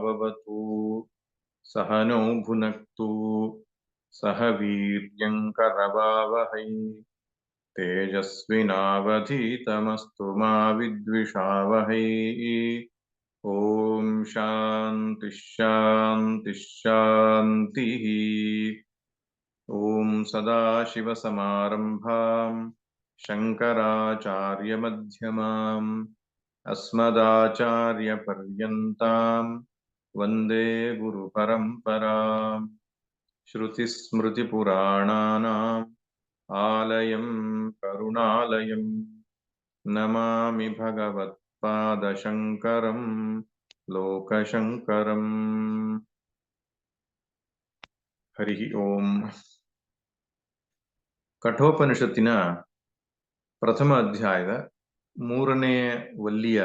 सहनाववतु सहनौ भुनक्तु सह वीर्यङ्करवावहै तेजस्विनावधीतमस्तु मा विद्विषावहै। ॐ शान्ति शान्ति शान्तिः। ॐ सदाशिवसमारम्भाम् शङ्कराचार्यमध्यमाम् अस्मदाचार्यपर्यन्ताम् वन्दे गुरुपरम्पराम्। श्रुतिस्मृतिपुराणानाम् आलयं करुणालयं नमामि भगवत्पादशङ्करं लोकशङ्करम्। हरि ओಂ। ಕಠೋಪನಿಷತ್ತಿನ ಪ್ರಥಮ ಅಧ್ಯಾಯದ 3ನೇ ವಲ್ಲಿಯ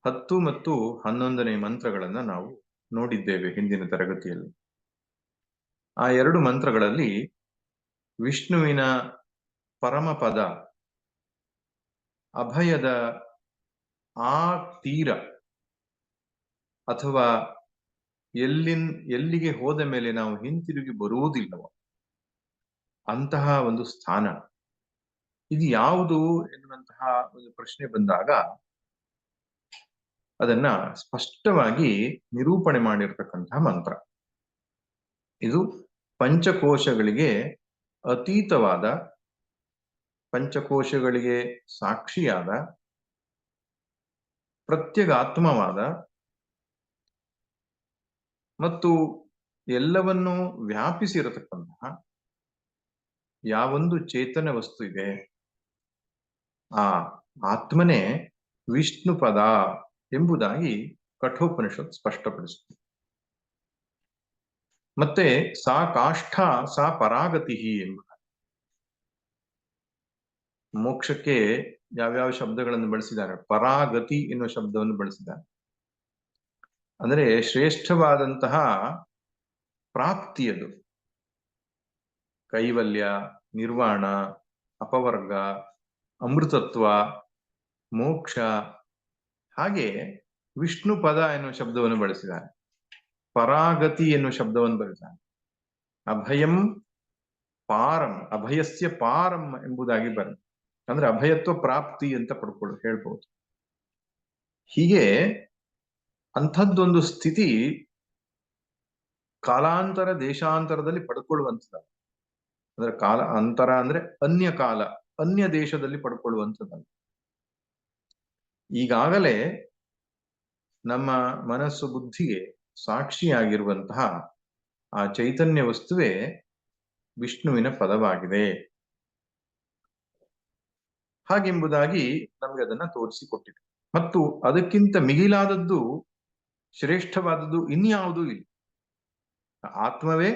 10 ಮತ್ತು 11ನೇ ಮಂತ್ರಗಳನ್ನು ನಾವು ನೋಡಿದ್ದೇವೆ ಹಿಂದಿನ ತರಗತಿಯಲ್ಲಿ. ಆ 2 ಮಂತ್ರಗಳಲ್ಲಿ ವಿಷ್ಣುವಿನ ಪರಮಪದ ಅಭಯದ ಆ ತೀರ ಅಥವಾ ಎಲ್ಲಿಗೆ ಹೋದ ಮೇಲೆ ನಾವು ಹಿಂತಿರುಗಿ ಬರುವುದಿಲ್ಲವೋ ಅಂತಹ ಒಂದು ಸ್ಥಾನ ಇದು ಯಾವುದು ಎನ್ನುವಂತಹ ಒಂದು ಪ್ರಶ್ನೆ ಬಂದಾಗ ಅದನ್ನ ಸ್ಪಷ್ಟವಾಗಿ ನಿರೂಪಣೆ ಮಾಡಿರ್ತಕ್ಕಂತಹ ಮಂತ್ರ ಇದು. ಪಂಚಕೋಶಗಳಿಗೆ ಅತೀತವಾದ, ಪಂಚಕೋಶಗಳಿಗೆ ಸಾಕ್ಷಿಯಾದ, ಪ್ರತ್ಯಗಾತ್ಮವಾದ ಮತ್ತು ಎಲ್ಲವನ್ನೂ ವ್ಯಾಪಿಸಿರತಕ್ಕಂತಹ ಯಾವೊಂದು ಚೇತನ ವಸ್ತು ಇದೆ ಆ ಆತ್ಮನೇ ವಿಷ್ಣು ಪದ ಎಂಬುದಾಗಿ ಕಠೋಪನಿಷತ್ ಸ್ಪಷ್ಟಪಡಿಸುತ್ತದೆ. ಮತ್ತೆ ಸಾ ಕಾಷ್ಠ ಸಾ ಪರಾಗತಿ ಎಂಬುದಾಗಿ ಮೋಕ್ಷಕ್ಕೆ ಯಾವ್ಯಾವ ಶಬ್ದಗಳನ್ನು ಬಳಸಿದ್ದಾರೆ? ಪರಾಗತಿ ಎನ್ನುವ ಶಬ್ದವನ್ನು ಬಳಸಿದ್ದಾರೆ. ಅಂದರೆ ಶ್ರೇಷ್ಠವಾದಂತಹ ಪ್ರಾಪ್ತಿಯದು. ಕೈವಲ್ಯ, ನಿರ್ವಾಣ, ಅಪವರ್ಗ, ಅಮೃತತ್ವ, ಮೋಕ್ಷ, ಹಾಗೆ ವಿಷ್ಣು ಪದ ಎನ್ನುವ ಶಬ್ದವನ್ನು ಬಳಸಿದ್ದಾರೆ. ಪರಾಗತಿ ಎನ್ನುವ ಶಬ್ದವನ್ನು ಬಳಸಿದ್ದಾರೆ. ಅಭಯಂ ಪಾರಂ, ಅಭಯಸ್ಯ ಪಾರಂ ಎಂಬುದಾಗಿ ಬರುತ್ತೆ. ಅಂದ್ರೆ ಅಭಯತ್ವ ಪ್ರಾಪ್ತಿ ಅಂತ ಹೇಳ್ಬೋದು. ಹೀಗೆ ಅಂಥದ್ದೊಂದು ಸ್ಥಿತಿ ಕಾಲಾಂತರ ದೇಶಾಂತರದಲ್ಲಿ ಪಡ್ಕೊಳ್ಳುವಂಥದ್ದು. ಅಂದ್ರೆ ಕಾಲ ಅಂತರ ಅಂದ್ರೆ ಅನ್ಯ ಕಾಲ, ಅನ್ಯ ದೇಶದಲ್ಲಿ ಪಡ್ಕೊಳ್ಳುವಂಥದ್ದಲ್ಲ. ಈಗಾಗಲೇ ನಮ್ಮ ಮನಸ್ಸು ಬುದ್ಧಿಗೆ ಸಾಕ್ಷಿಯಾಗಿರುವಂತಹ ಆ ಚೈತನ್ಯ ವಸ್ತುವೇ ವಿಷ್ಣುವಿನ ಪದವಾಗಿದೆ ಹಾಗೆಂಬುದಾಗಿ ನಮಗೆ ಅದನ್ನ ತೋರಿಸಿಕೊಟ್ಟಿದೆ. ಮತ್ತು ಅದಕ್ಕಿಂತ ಮಿಗಿಲಾದದ್ದು, ಶ್ರೇಷ್ಠವಾದದ್ದು ಇನ್ಯಾವುದೂ ಇಲ್ಲ. ಆತ್ಮವೇ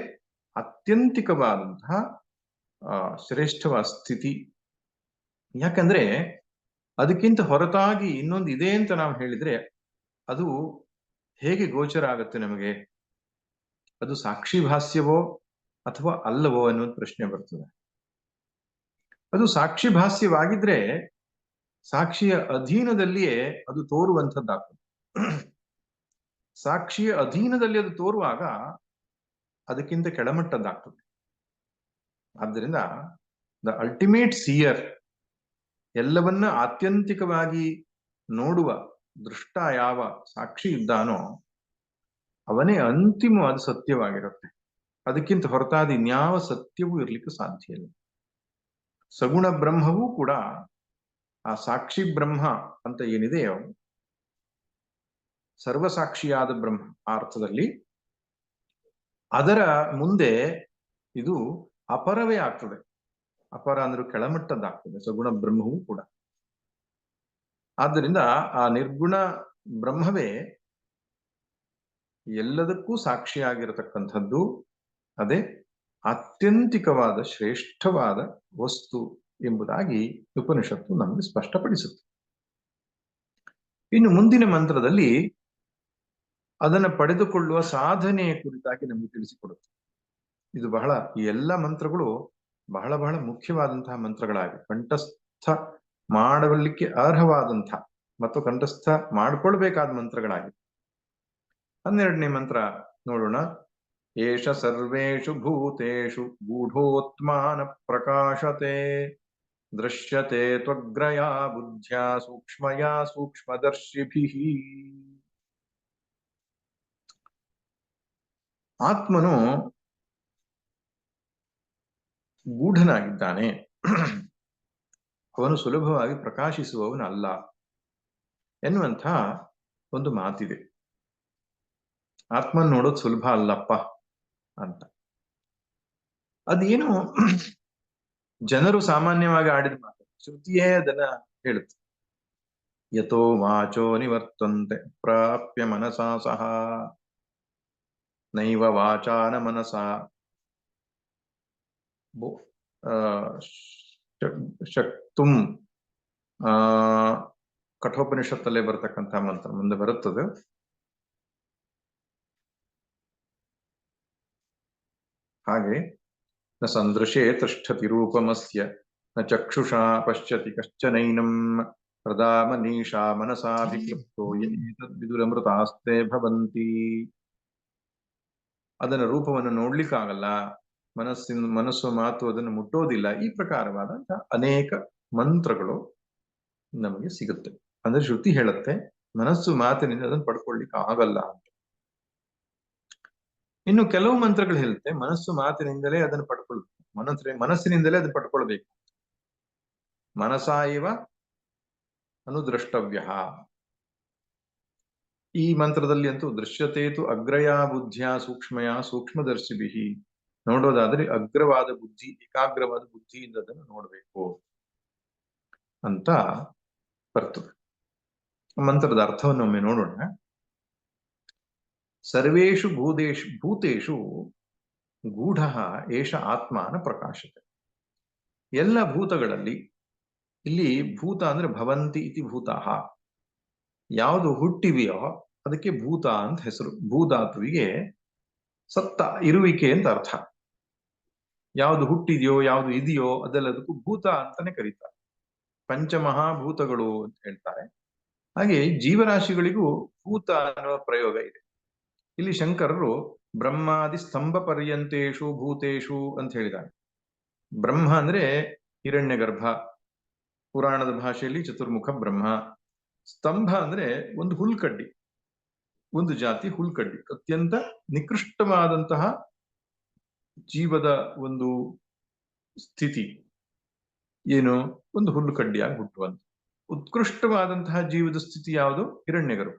ಅತ್ಯಂತಿಕವಾದಂತಹ ಶ್ರೇಷ್ಠವಾದ ಸ್ಥಿತಿ. ಯಾಕಂದ್ರೆ ಅದಕ್ಕಿಂತ ಹೊರತಾಗಿ ಇನ್ನೊಂದು ಇದೆ ಅಂತ ನಾವು ಹೇಳಿದ್ರೆ ಅದು ಹೇಗೆ ಗೋಚರ ಆಗುತ್ತೆ ನಮಗೆ? ಅದು ಸಾಕ್ಷಿ ಭಾಷ್ಯವೋ ಅಥವಾ ಅಲ್ಲವೋ ಅನ್ನೋದು ಪ್ರಶ್ನೆ ಬರ್ತದೆ. ಅದು ಸಾಕ್ಷಿ ಭಾಷ್ಯವಾಗಿದ್ರೆ ಸಾಕ್ಷಿಯ ಅಧೀನದಲ್ಲಿಯೇ ಅದು ತೋರುವಂಥದ್ದಾಗ್ತದೆ. ಸಾಕ್ಷಿಯ ಅಧೀನದಲ್ಲಿ ಅದು ತೋರುವಾಗ ಅದಕ್ಕಿಂತ ಕೆಳಮಟ್ಟದ್ದಾಗ್ತದೆ. ಆದ್ದರಿಂದ ದ ಅಲ್ಟಿಮೇಟ್ ಸಿಯರ್, ಎಲ್ಲವನ್ನ ಆತ್ಯಂತಿಕವಾಗಿ ನೋಡುವ ದೃಷ್ಟ ಯಾವ ಸಾಕ್ಷಿ ಇದ್ದಾನೋ ಅವನೇ ಅಂತಿಮವಾದ ಸತ್ಯವಾಗಿರುತ್ತೆ. ಅದಕ್ಕಿಂತ ಹೊರತಾದ ಇನ್ಯಾವ ಸತ್ಯವೂ ಇರ್ಲಿಕ್ಕೆ ಸಾಧ್ಯ ಇಲ್ಲ. ಸಗುಣ ಬ್ರಹ್ಮವೂ ಕೂಡ ಆ ಸಾಕ್ಷಿ ಬ್ರಹ್ಮ ಅಂತ ಏನಿದೆಯೋ, ಸರ್ವಸಾಕ್ಷಿಯಾದ ಬ್ರಹ್ಮ ಆ ಅರ್ಥದಲ್ಲಿ, ಅದರ ಮುಂದೆ ಇದು ಅಪರವೇ ಆಗ್ತದೆ. ಅಪರ ಅಂದ್ರೆ ಕೆಳಮಟ್ಟದ್ದಾಗ್ತದೆ ಸಗುಣ ಬ್ರಹ್ಮವೂ ಕೂಡ. ಆದ್ದರಿಂದ ಆ ನಿರ್ಗುಣ ಬ್ರಹ್ಮವೇ ಎಲ್ಲದಕ್ಕೂ ಸಾಕ್ಷಿಯಾಗಿರತಕ್ಕಂಥದ್ದು. ಅದೇ ಆತ್ಯಂತಿಕವಾದ ಶ್ರೇಷ್ಠವಾದ ವಸ್ತು ಎಂಬುದಾಗಿ ಉಪನಿಷತ್ತು ನಮಗೆ ಸ್ಪಷ್ಟಪಡಿಸುತ್ತೆ. ಇನ್ನು ಮುಂದಿನ ಮಂತ್ರದಲ್ಲಿ ಅದನ್ನು ಪಡೆದುಕೊಳ್ಳುವ ಸಾಧನೆಯ ಕುರಿತಾಗಿ ನಮಗೆ ತಿಳಿಸಿಕೊಡುತ್ತೆ. ಇದು ಬಹಳ, ಈ ಎಲ್ಲ ಮಂತ್ರಗಳು ಬಹಳ ಬಹಳ ಮುಖ್ಯವಾದಂತಹ ಮಂತ್ರಗಳಾಗಿವೆ. ಕಂಠಸ್ಥ ಮಾಡಲಿಕ್ಕೆ ಅರ್ಹವಾದಂತಹ ಮತ್ತು ಕಂಠಸ್ಥ ಮಾಡಿಕೊಳ್ಬೇಕಾದ ಮಂತ್ರಗಳಾಗಿವೆ. 12ನೇ ಮಂತ್ರ ನೋಡೋಣ. ಏಷ ಸರ್ವೇಷು ಭೂತೇಷು ಗೂಢೋತ್ಮಾನ ಪ್ರಕಾಶತೆ ದೃಶ್ಯತೆ ತ್ವಗ್ರಯಾ ಬುದ್ಧ್ಯಾ ಸೂಕ್ಷ್ಮಯಾ ಸೂಕ್ಷ್ಮದರ್ಶಿಭಿಃ. ಆತ್ಮನು ಗೂಢನಾಗಿದ್ದಾನೆ, ಅವನು ಸುಲಭವಾಗಿ ಪ್ರಕಾಶಿಸುವವನಲ್ಲ ಎನ್ನುವಂಥ ಒಂದು ಮಾತಿದೆ. ಆತ್ಮನ್ ನೋಡೋದು ಸುಲಭ ಅಲ್ಲಪ್ಪ ಅಂತ. ಅದೇನು ಜನರು ಸಾಮಾನ್ಯವಾಗಿ ಆಡಿದ ಮಾತು, ಶ್ರುತಿಯೇ ಅದನ್ನ ಹೇಳುತ್ತೆ. ಯಥೋ ವಾಚೋ ನಿವರ್ತಂತೆ ಪ್ರಾಪ್ಯ ಮನಸಾ ಸಹ ನೈವ ವಾಚಾನ ಮನಸ. ಶಕ್ತುಂ ಕಠೋಪನಿಷತ್ತಲ್ಲೇ ಬರ್ತಕ್ಕಂಥ ಮಂತ್ರ ಮುಂದೆ ಬರುತ್ತದೆ. ಹಾಗೆ ನ ಸಂದೃಶೇ ತಿಷ್ಠತಿ ರೂಪಮಸ್ಯ ನ ಚಕ್ಷುಷಾ ಪಶ್ಯತಿ ಕಶ್ಚನೈನಂ ಹೃದಾ ಮನೀಷಾ ಮನಸಾಭಿಕ್ಲುಪ್ತೋ ವಿದುರಮೃತಾಸ್ತೆ ಭವಂತಿ. ಅದನ್ನ ರೂಪವನ್ನು ನೋಡ್ಲಿಕ್ಕಾಗಲ್ಲ, ಮನಸ್ಸು ಮಾತು ಅದನ್ನು ಮುಟ್ಟೋದಿಲ್ಲ. ಈ ಪ್ರಕಾರವಾದಂತಹ ಅನೇಕ ಮಂತ್ರಗಳು ನಮಗೆ ಸಿಗುತ್ತೆ. ಅಂದ್ರೆ ಶ್ರುತಿ ಹೇಳುತ್ತೆ ಮನಸ್ಸು ಮಾತಿನಿಂದ ಅದನ್ನು ಪಡ್ಕೊಳ್ಲಿಕ್ಕೆ ಆಗಲ್ಲ ಅಂತ. ಇನ್ನು ಕೆಲವು ಮಂತ್ರಗಳು ಹೇಳುತ್ತೆ ಮನಸ್ಸು ಮಾತಿನಿಂದಲೇ ಅದನ್ನು ಪಡ್ಕೊಳ್ಬೇಕು, ಮನಸ್ಸಿನಿಂದಲೇ ಅದನ್ನು ಪಡ್ಕೊಳ್ಬೇಕು. ಮನಸಾ ಇವ ಅನುದ್ರಷ್ಟವ್ಯ. ಈ ಮಂತ್ರದಲ್ಲಿ ಅಂತೂ ದೃಶ್ಯತೇತು ಅಗ್ರಯ ಬುದ್ಧಿಯ ಸೂಕ್ಷ್ಮಯ ಸೂಕ್ಷ್ಮದರ್ಶಿಭಿ. ನೋಡೋದಾದ್ರೆ ಅಗ್ರವಾದ ಬುದ್ಧಿ, ಏಕಾಗ್ರವಾದ ಬುದ್ಧಿಯಿಂದ ಅದನ್ನು ನೋಡ್ಬೇಕು ಅಂತ ಬರ್ತದೆ. ಮಂತ್ರದ ಅರ್ಥವನ್ನು ಒಮ್ಮೆ ನೋಡೋಣ. ಸರ್ವೇಷು ಭೂತೇಷು ಗೂಢ ಏಷ ಆತ್ಮಾನ ಪ್ರಕಾಶತೆ. ಎಲ್ಲ ಭೂತಗಳಲ್ಲಿ, ಇಲ್ಲಿ ಭೂತ ಅಂದ್ರೆ ಭವಂತಿ ಇತಿ ಭೂತಃ, ಯಾವುದು ಹುಟ್ಟಿವೆಯೋ ಅದಕ್ಕೆ ಭೂತ ಅಂತ ಹೆಸರು. ಭೂಧಾತುವಿಗೆ ಸತ್ತ, ಇರುವಿಕೆ ಅಂತ ಅರ್ಥ. ಯಾವುದು ಹುಟ್ಟಿದೆಯೋ ಯಾವುದು ಇದೆಯೋ ಅದೆಲ್ಲದಕ್ಕೂ ಭೂತ ಅಂತಾನೆ ಕರೀತಾರೆ. ಪಂಚಮಹಾಭೂತಗಳು ಅಂತ ಹೇಳ್ತಾರೆ. ಹಾಗೆ ಜೀವರಾಶಿಗಳಿಗೂ ಭೂತ ಅನ್ನುವ ಪ್ರಯೋಗ ಇದೆ. ಇಲ್ಲಿ ಶಂಕರರು ಬ್ರಹ್ಮಾದಿ ಸ್ತಂಭ ಪರ್ಯಂತೇಶು ಭೂತೇಶು ಅಂತ ಹೇಳಿದ್ದಾರೆ. ಬ್ರಹ್ಮ ಅಂದ್ರೆ ಹಿರಣ್ಯಗರ್ಭ, ಪುರಾಣದ ಭಾಷೆಯಲ್ಲಿ ಚತುರ್ಮುಖ ಬ್ರಹ್ಮ. ಸ್ತಂಭ ಅಂದ್ರೆ ಒಂದು ಹುಲ್ಕಡ್ಡಿ, ಒಂದು ಜಾತಿ ಹುಲ್ಕಡ್ಡಿ, ಅತ್ಯಂತ ನಿಕೃಷ್ಟವಾದಂತಹ ಜೀವದ ಒಂದು ಸ್ಥಿತಿ. ಏನು, ಒಂದು ಹುಲ್ಲುಕಡ್ಡಿಯಾಗಿ ಹುಟ್ಟುವಂತ. ಉತ್ಕೃಷ್ಟವಾದಂತಹ ಜೀವದ ಸ್ಥಿತಿ ಯಾವುದು? ಹಿರಣ್ಯಗರ್ಭ.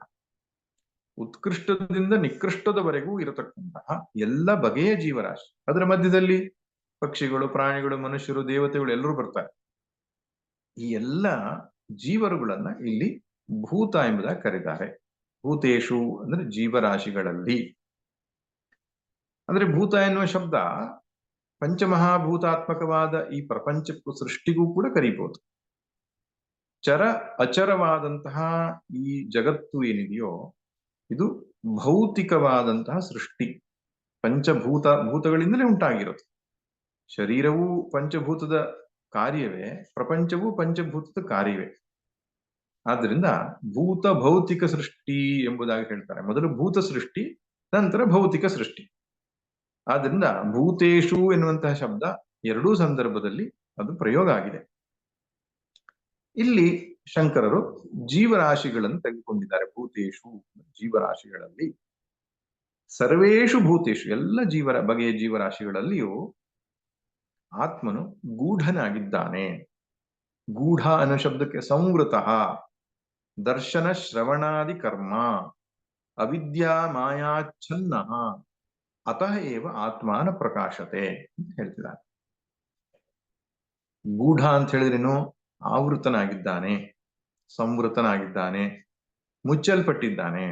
ಉತ್ಕೃಷ್ಟದಿಂದ ನಿಕೃಷ್ಟದವರೆಗೂ ಇರತಕ್ಕಂತಹ ಎಲ್ಲ ಬಗೆಯ ಜೀವರಾಶಿ. ಅದರ ಮಧ್ಯದಲ್ಲಿ ಪಕ್ಷಿಗಳು, ಪ್ರಾಣಿಗಳು, ಮನುಷ್ಯರು, ದೇವತೆಗಳು ಎಲ್ಲರೂ ಬರ್ತಾರೆ. ಈ ಎಲ್ಲ ಜೀವರುಗಳನ್ನ ಇಲ್ಲಿ ಭೂತ ಎಂಬುದಾಗಿ ಕರೀತಾರೆ. ಭೂತೇಶು ಅಂದ್ರೆ ಜೀವರಾಶಿಗಳಲ್ಲಿ. ಅಂದ್ರೆ ಭೂತ ಎನ್ನುವ ಶಬ್ದ ಪಂಚಮಹಾಭೂತಾತ್ಮಕವಾದ ಈ ಪ್ರಪಂಚಕ್ಕೂ ಸೃಷ್ಟಿಗೂ ಕೂಡ ಕರೀಬಹುದು. ಚರ ಅಚರವಾದಂತಹ ಈ ಜಗತ್ತು ಏನಿದೆಯೋ ಇದು ಭೌತಿಕವಾದಂತಹ ಸೃಷ್ಟಿ. ಭೂತಗಳಿಂದಲೇ ಉಂಟಾಗಿರುತ್ತೆ. ಶರೀರವೂ ಪಂಚಭೂತದ ಕಾರ್ಯವೇ, ಪ್ರಪಂಚವೂ ಪಂಚಭೂತದ ಕಾರ್ಯವೇ. ಆದ್ರಿಂದ ಭೂತ ಭೌತಿಕ ಸೃಷ್ಟಿ ಎಂಬುದಾಗಿ ಹೇಳ್ತಾರೆ. ಮೊದಲು ಭೂತ ಸೃಷ್ಟಿ, ನಂತರ ಭೌತಿಕ ಸೃಷ್ಟಿ. ಆದ್ರಿಂದ ಭೂತೇಶು ಎನ್ನುವಂತಹ ಶಬ್ದ ಎರಡೂ ಸಂದರ್ಭದಲ್ಲಿ ಅದು ಪ್ರಯೋಗ ಆಗಿದೆ. ಇಲ್ಲಿ ಶಂಕರರು ಜೀವರಾಶಿಗಳನ್ನು ತೆಗೆದುಕೊಂಡಿದ್ದಾರೆ. ಭೂತೇಶು ಜೀವರಾಶಿಗಳಲ್ಲಿ, ಸರ್ವೇಷು ಭೂತೇಶು ಎಲ್ಲ ಬಗೆಯ ಜೀವರಾಶಿಗಳಲ್ಲಿಯೂ ಆತ್ಮನು ಗೂಢನಾಗಿದ್ದಾನೆ. ಗೂಢ ಅನ್ನೋ ಶಬ್ದಕ್ಕೆ ಸಂವೃತಃ, ದರ್ಶನ ಶ್ರವಣಾದಿ ಕರ್ಮ, ಅವಿದ್ಯಾ ಮಾಯಾಚ್ಛನ್ನ ಅತಃ ಏವ ಆತ್ಮಾನ ಪ್ರಕಾಶತೆ ಅಂತ ಹೇಳ್ತಿದ್ದಾರೆ. ಗೂಢ ಅಂತ ಹೇಳಿದ್ರೇನು? ಆವೃತನಾಗಿದ್ದಾನೆ, ಸಂವೃತನಾಗಿದ್ದಾನೆ, ಮುಚ್ಚಲ್ಪಟ್ಟಿದ್ದಾನೆ.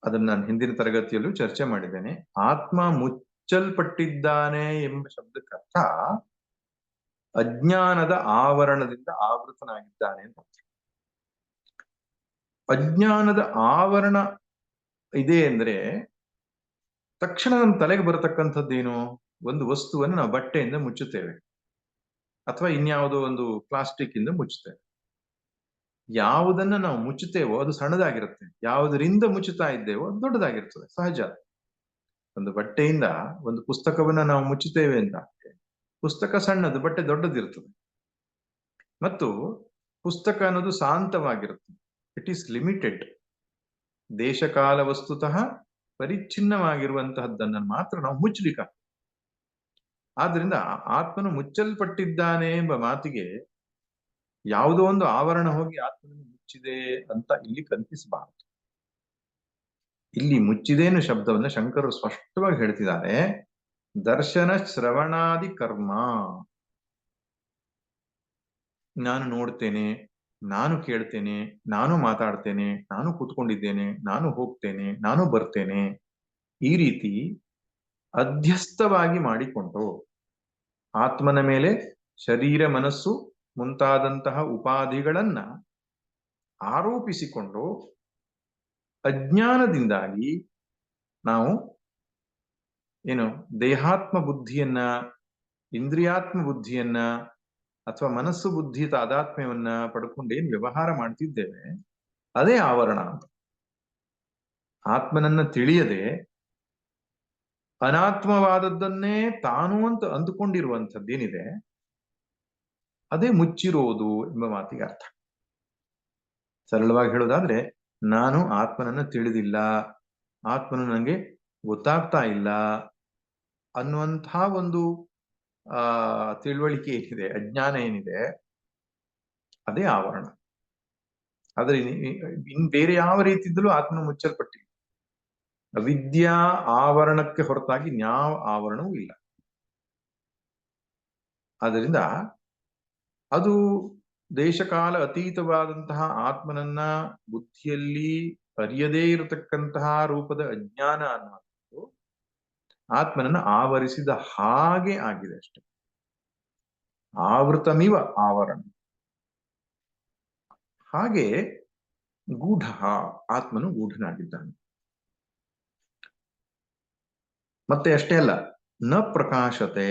ಅದನ್ನ ನಾನು ಹಿಂದಿನ ತರಗತಿಯಲ್ಲೂ ಚರ್ಚೆ ಮಾಡಿದ್ದೇನೆ. ಆತ್ಮ ಮುಚ್ಚಲ್ಪಟ್ಟಿದ್ದಾನೆ ಎಂಬ ಶಬ್ದಕ್ಕರ್ಥ ಅಜ್ಞಾನದ ಆವರಣದಿಂದ ಆವೃತನಾಗಿದ್ದಾನೆ ಅಂತ. ಅಜ್ಞಾನದ ಆವರಣ ಇದೆ ಅಂದ್ರೆ ತಕ್ಷಣ ನಮ್ಮ ತಲೆಗೆ ಬರತಕ್ಕಂಥದ್ದೇನು? ಒಂದು ವಸ್ತುವನ್ನು ನಾವು ಬಟ್ಟೆಯಿಂದ ಮುಚ್ಚುತ್ತೇವೆ ಅಥವಾ ಇನ್ಯಾವುದೋ ಒಂದು ಪ್ಲಾಸ್ಟಿಕ್ ಇಂದ ಮುಚ್ಚುತ್ತೇವೆ. ಯಾವುದನ್ನ ನಾವು ಮುಚ್ಚುತ್ತೇವೋ ಅದು ಸಣ್ಣದಾಗಿರುತ್ತೆ, ಯಾವುದರಿಂದ ಮುಚ್ಚುತ್ತಾ ಇದ್ದೇವೋ ಅದು ದೊಡ್ಡದಾಗಿರ್ತದೆ. ಸಹಜ. ಒಂದು ಬಟ್ಟೆಯಿಂದ ಒಂದು ಪುಸ್ತಕವನ್ನ ನಾವು ಮುಚ್ಚುತ್ತೇವೆ ಅಂತ, ಪುಸ್ತಕ ಸಣ್ಣದು, ಬಟ್ಟೆ ದೊಡ್ಡದಿರ್ತದೆ. ಮತ್ತು ಪುಸ್ತಕ ಅನ್ನೋದು ಶಾಂತವಾಗಿರುತ್ತೆ. It is limited. ದೇಶಕಾಲ ವಸ್ತುತಃ ಪರಿಚ್ಛಿನ್ನವಾಗಿರುವಂತಹದ್ದನ್ನು ಮಾತ್ರ ನಾವು ಮುಚ್ಚಲಿಕ್ಕೆ. ಆದ್ರಿಂದ ಆತ್ಮನು ಮುಚ್ಚಲ್ಪಟ್ಟಿದ್ದಾನೆ ಎಂಬ ಮಾತಿಗೆ ಯಾವುದೋ ಒಂದು ಆವರಣ ಹೋಗಿ ಆತ್ಮನನ್ನು ಮುಚ್ಚಿದೆ ಅಂತ ಇಲ್ಲಿ ಕಲ್ಪಿಸಬಾರದು. ಇಲ್ಲಿ ಮುಚ್ಚಿದೇನು ಶಬ್ದವನ್ನ ಶಂಕರರು ಸ್ಪಷ್ಟವಾಗಿ ಹೇಳ್ತಿದ್ದಾರೆ. ದರ್ಶನ ಶ್ರವಣಾದಿ ಕರ್ಮ. ನಾನು ನೋಡ್ತೇನೆ, ನಾನು ಕೇಳ್ತೇನೆ, ನಾನು ಮಾತಾಡ್ತೇನೆ, ನಾನು ಕೂತ್ಕೊಂಡಿದ್ದೇನೆ, ನಾನು ಹೋಗ್ತೇನೆ, ನಾನು ಬರ್ತೇನೆ, ಈ ರೀತಿ ಅಧ್ಯಸ್ಥವಾಗಿ ಮಾಡಿಕೊಂಡು ಆತ್ಮನ ಮೇಲೆ ಶರೀರ ಮನಸ್ಸು ಮುಂತಾದಂತಹ ಉಪಾಧಿಗಳನ್ನ ಆರೋಪಿಸಿಕೊಂಡು ಅಜ್ಞಾನದಿಂದಾಗಿ ನಾವು ಏನು ದೇಹಾತ್ಮ ಬುದ್ಧಿಯನ್ನ, ಇಂದ್ರಿಯಾತ್ಮ ಬುದ್ಧಿಯನ್ನ ಅಥವಾ ಮನಸ್ಸು ಬುದ್ಧಿ ತಾದಾತ್ಮ್ಯವನ್ನ ಪಡ್ಕೊಂಡು ಏನ್ ವ್ಯವಹಾರ ಮಾಡ್ತಿದ್ದೇವೆ ಅದೇ ಆವರಣ ಅಂತ. ಆತ್ಮನನ್ನ ತಿಳಿಯದೆ ಅನಾತ್ಮವಾದದ್ದನ್ನೇ ತಾನು ಅಂತ ಅಂದುಕೊಂಡಿರುವಂಥದ್ದೇನಿದೆ ಅದೇ ಮುಚ್ಚಿರೋದು ಎಂಬ ಮಾತಿಗೆ ಅರ್ಥ. ಸರಳವಾಗಿ ಹೇಳೋದಾದ್ರೆ, ನಾನು ಆತ್ಮನನ್ನ ತಿಳಿದಿಲ್ಲ, ಆತ್ಮನು ನನಗೆ ಗೊತ್ತಾಗ್ತಾ ಇಲ್ಲ ಅನ್ನುವಂಥ ಒಂದು ತಿಳುವಳಿಕೆ ಏನಿದೆ, ಅಜ್ಞಾನ ಏನಿದೆ, ಅದೇ ಆವರಣ. ಆದ್ರೆ ಇನ್ ಬೇರೆ ಯಾವ ರೀತಿಯಿಂದಲೂ ಆತ್ಮನು ಮುಚ್ಚಲ್ಪಟ್ಟಿಲ್ಲ. ಅವಿದ್ಯಾ ಆವರಣಕ್ಕೆ ಹೊರತಾಗಿ ಯಾವ ಆವರಣವೂ ಇಲ್ಲ. ಆದ್ದರಿಂದ ಅದು ದೇಶಕಾಲ ಅತೀತವಾದಂತಹ ಆತ್ಮನನ್ನ ಬುದ್ಧಿಯಲ್ಲಿ ಅರಿಯದೇ ಇರತಕ್ಕಂತಹ ರೂಪದ ಅಜ್ಞಾನ ಅನ್ನೋದು ಆತ್ಮನನ್ನ ಆವರಿಸಿದ ಹಾಗೆ ಆಗಿದೆ ಅಷ್ಟೆ. ಆವೃತಮಿವ ಆವರಣ. ಹಾಗೆ ಗೂಢ, ಆತ್ಮನು ಗೂಢನಾಗಿದ್ದಾನೆ. ಮತ್ತೆ ಅಷ್ಟೇ ಅಲ್ಲ, ನ ಪ್ರಕಾಶತೆ,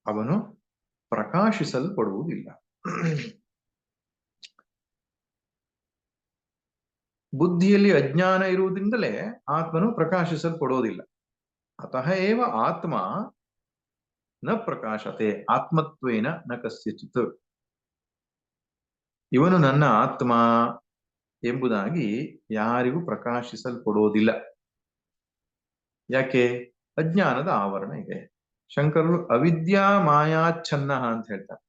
ಅವನು ಪ್ರಕಾಶಿಸಲ್ಪಡುವುದಿಲ್ಲ. ಬುದ್ಧಿಯಲ್ಲಿ ಅಜ್ಞಾನ ಇರುವುದರಿಂದಲೇ ಆತ್ಮನು ಪ್ರಕಾಶಿಸಲ್ಪಡೋದಿಲ್ಲ. ಅತಃ ಏವ ಆತ್ಮ ನ ಪ್ರಕಾಶತೆ ಆತ್ಮತ್ವೇನ ನ ಕಸ್ಯಚಿತ್. ಇವನು ನನ್ನ ಆತ್ಮ ಎಂಬುದಾಗಿ ಯಾರಿಗೂ ಪ್ರಕಾಶಿಸಲ್ಪಡೋದಿಲ್ಲ. ಯಾಕೆ? ಅಜ್ಞಾನದ ಆವರಣ ಇದೆ. ಶಂಕರರು ಅವಿದ್ಯಾ ಮಾಯಾಚ್ಛನ್ನ ಅಂತ ಹೇಳ್ತಾರೆ.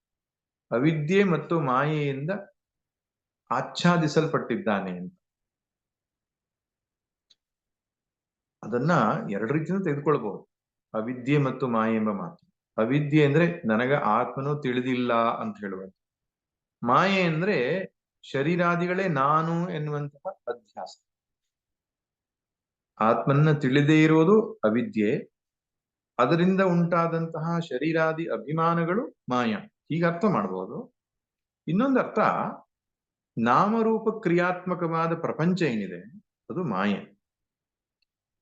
ಅವಿದ್ಯೆ ಮತ್ತು ಮಾಯೆಯಿಂದ ಆಚ್ಛಾದಿಸಲ್ಪಟ್ಟಿದ್ದಾನೆ ಅಂತ. ಅದನ್ನ ಎರಡು ರೀತಿಯಿಂದ ತೆಗೆದುಕೊಳ್ಬಹುದು, ಅವಿದ್ಯೆ ಮತ್ತು ಮಾಯೆ ಎಂಬ ಮಾತು. ಅವಿದ್ಯೆ ಅಂದ್ರೆ ನನಗ ಆತ್ಮನು ತಿಳಿದಿಲ್ಲ ಅಂತ ಹೇಳುವಂತ. ಮಾಯೆ ಅಂದ್ರೆ ಶರೀರಾದಿಗಳೇ ನಾನು ಎನ್ನುವಂತಹ ಅಧ್ಯಾಸ. ಆತ್ಮನ್ನ ತಿಳಿದೇ ಇರೋದು ಅವಿದ್ಯೆ, ಅದರಿಂದ ಉಂಟಾದಂತಹ ಶರೀರಾದಿ ಅಭಿಮಾನಗಳು ಮಾಯ. ಹೀಗೆ ಅರ್ಥ ಮಾಡಬಹುದು. ಇನ್ನೊಂದು ಅರ್ಥ, ನಾಮರೂಪ ಕ್ರಿಯಾತ್ಮಕವಾದ ಪ್ರಪಂಚ ಏನಿದೆ ಅದು ಮಾಯೆ.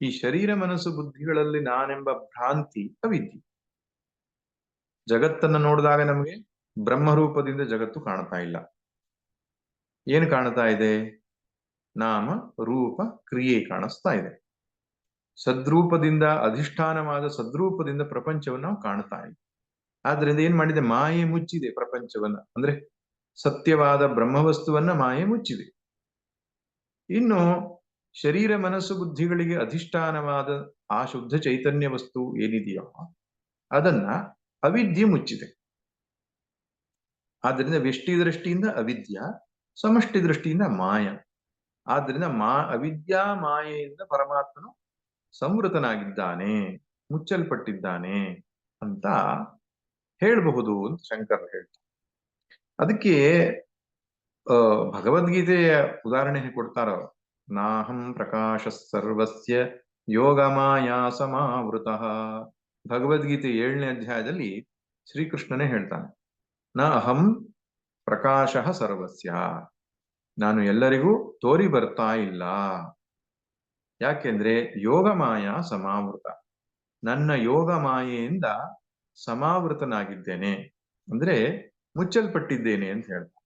ಈ ಶರೀರ ಮನಸ್ಸು ಬುದ್ಧಿಗಳಲ್ಲಿ ನಾನೆಂಬ ಭ್ರಾಂತಿ ಅವಿದ್ಯೆ. ಜಗತ್ತನ್ನ ನೋಡಿದಾಗ ನಮಗೆ ಬ್ರಹ್ಮರೂಪದಿಂದ ಜಗತ್ತು ಕಾಣ್ತಾ ಇಲ್ಲ. ಏನು ಕಾಣ್ತಾ ಇದೆ? ನಾಮ ರೂಪ ಕ್ರಿಯೆ ಕಾಣಿಸ್ತಾ ಇದೆ. ಸದ್ರೂಪದಿಂದ, ಅಧಿಷ್ಠಾನವಾದ ಸದ್ರೂಪದಿಂದ ಪ್ರಪಂಚವನ್ನು ನಾವು ಕಾಣ್ತಾ ಇದ್ದೀವಿ. ಆದ್ರಿಂದ ಏನ್ ಮಾಡಿದೆ? ಮಾಯೆ ಮುಚ್ಚಿದೆ ಪ್ರಪಂಚವನ್ನ. ಅಂದ್ರೆ ಸತ್ಯವಾದ ಬ್ರಹ್ಮವಸ್ತುವನ್ನ ಮಾಯೆ ಮುಚ್ಚಿದೆ. ಇನ್ನು ಶರೀರ ಮನಸ್ಸು ಬುದ್ಧಿಗಳಿಗೆ ಅಧಿಷ್ಠಾನವಾದ ಆ ಶುದ್ಧ ಚೈತನ್ಯ ವಸ್ತು ಏನಿದೆಯೋ ಅದನ್ನ ಅವಿದ್ಯೆ ಮುಚ್ಚಿದೆ. ಆದ್ರಿಂದ ವ್ಯಷ್ಟಿ ದೃಷ್ಟಿಯಿಂದ ಅವಿದ್ಯ, ಸಮಷ್ಟಿ ದೃಷ್ಟಿಯಿಂದ ಮಾಯ. ಆದ್ರಿಂದ ಅವಿದ್ಯಾ ಮಾಯೆಯಿಂದ ಪರಮಾತ್ಮನು ಸಂವೃತನಾಗಿದ್ದಾನೆ, ಮುಚ್ಚಲ್ಪಟ್ಟಿದ್ದಾನೆ ಅಂತ ಹೇಳಬಹುದು ಅಂತ ಶಂಕರ್ ಹೇಳ್ತಾರೆ. ಅದಕ್ಕೆ ಭಗವದ್ಗೀತೆಯ ಉದಾಹರಣೆ ಕೊಡ್ತಾರ. ನಾಹಂ ಪ್ರಕಾಶ ಸರ್ವಸ್ಯ ಯೋಗ ಮಾಯಾ ಸಮಾವೃತ. ಭಗವದ್ಗೀತೆ 7ನೇ ಅಧ್ಯಾಯದಲ್ಲಿ ಶ್ರೀಕೃಷ್ಣನೇ ಹೇಳ್ತಾನೆ, ನ ಅಹಂ ಪ್ರಕಾಶ ಸರ್ವಸ್ಯ, ನಾನು ಎಲ್ಲರಿಗೂ ತೋರಿ ಬರ್ತಾ ಇಲ್ಲ. ಯಾಕೆಂದ್ರೆ ಯೋಗ ಮಾಯಾ ಸಮಾವೃತ, ನನ್ನ ಯೋಗ ಮಾಯೆಯಿಂದ ಸಮಾವೃತನಾಗಿದ್ದೇನೆ, ಅಂದ್ರೆ ಮುಚ್ಚಲ್ಪಟ್ಟಿದ್ದೇನೆ ಅಂತ ಹೇಳ್ತಾರೆ.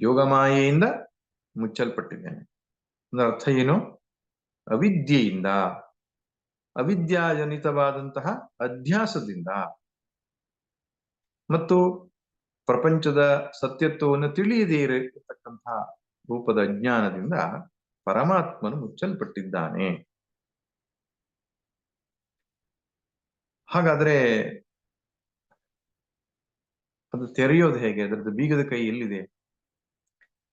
ಯೋಗ ಮಾಯೆಯಿಂದ ಮುಚ್ಚಲ್ಪಟ್ಟಿದ್ದೇನೆ. ಅಂದ್ರೆ ಅರ್ಥ ಏನು? ಅವಿದ್ಯೆಯಿಂದ, ಅವಿದ್ಯಾಜನಿತವಾದಂತಹ ಅಧ್ಯಾಸದಿಂದ ಮತ್ತು ಪ್ರಪಂಚದ ಸತ್ಯತ್ವವನ್ನು ತಿಳಿಯದೇ ಇರತಕ್ಕಂತಹ ರೂಪದ ಅಜ್ಞಾನದಿಂದ ಪರಮಾತ್ಮನು ಮುಚ್ಚಲ್ಪಟ್ಟಿದ್ದಾನೆ. ಹಾಗಾದ್ರೆ ಅದು ತೆರೆಯೋದು ಹೇಗೆ? ಅದರದ್ದು ಬೀಗದ ಕೈ ಎಲ್ಲಿದೆ?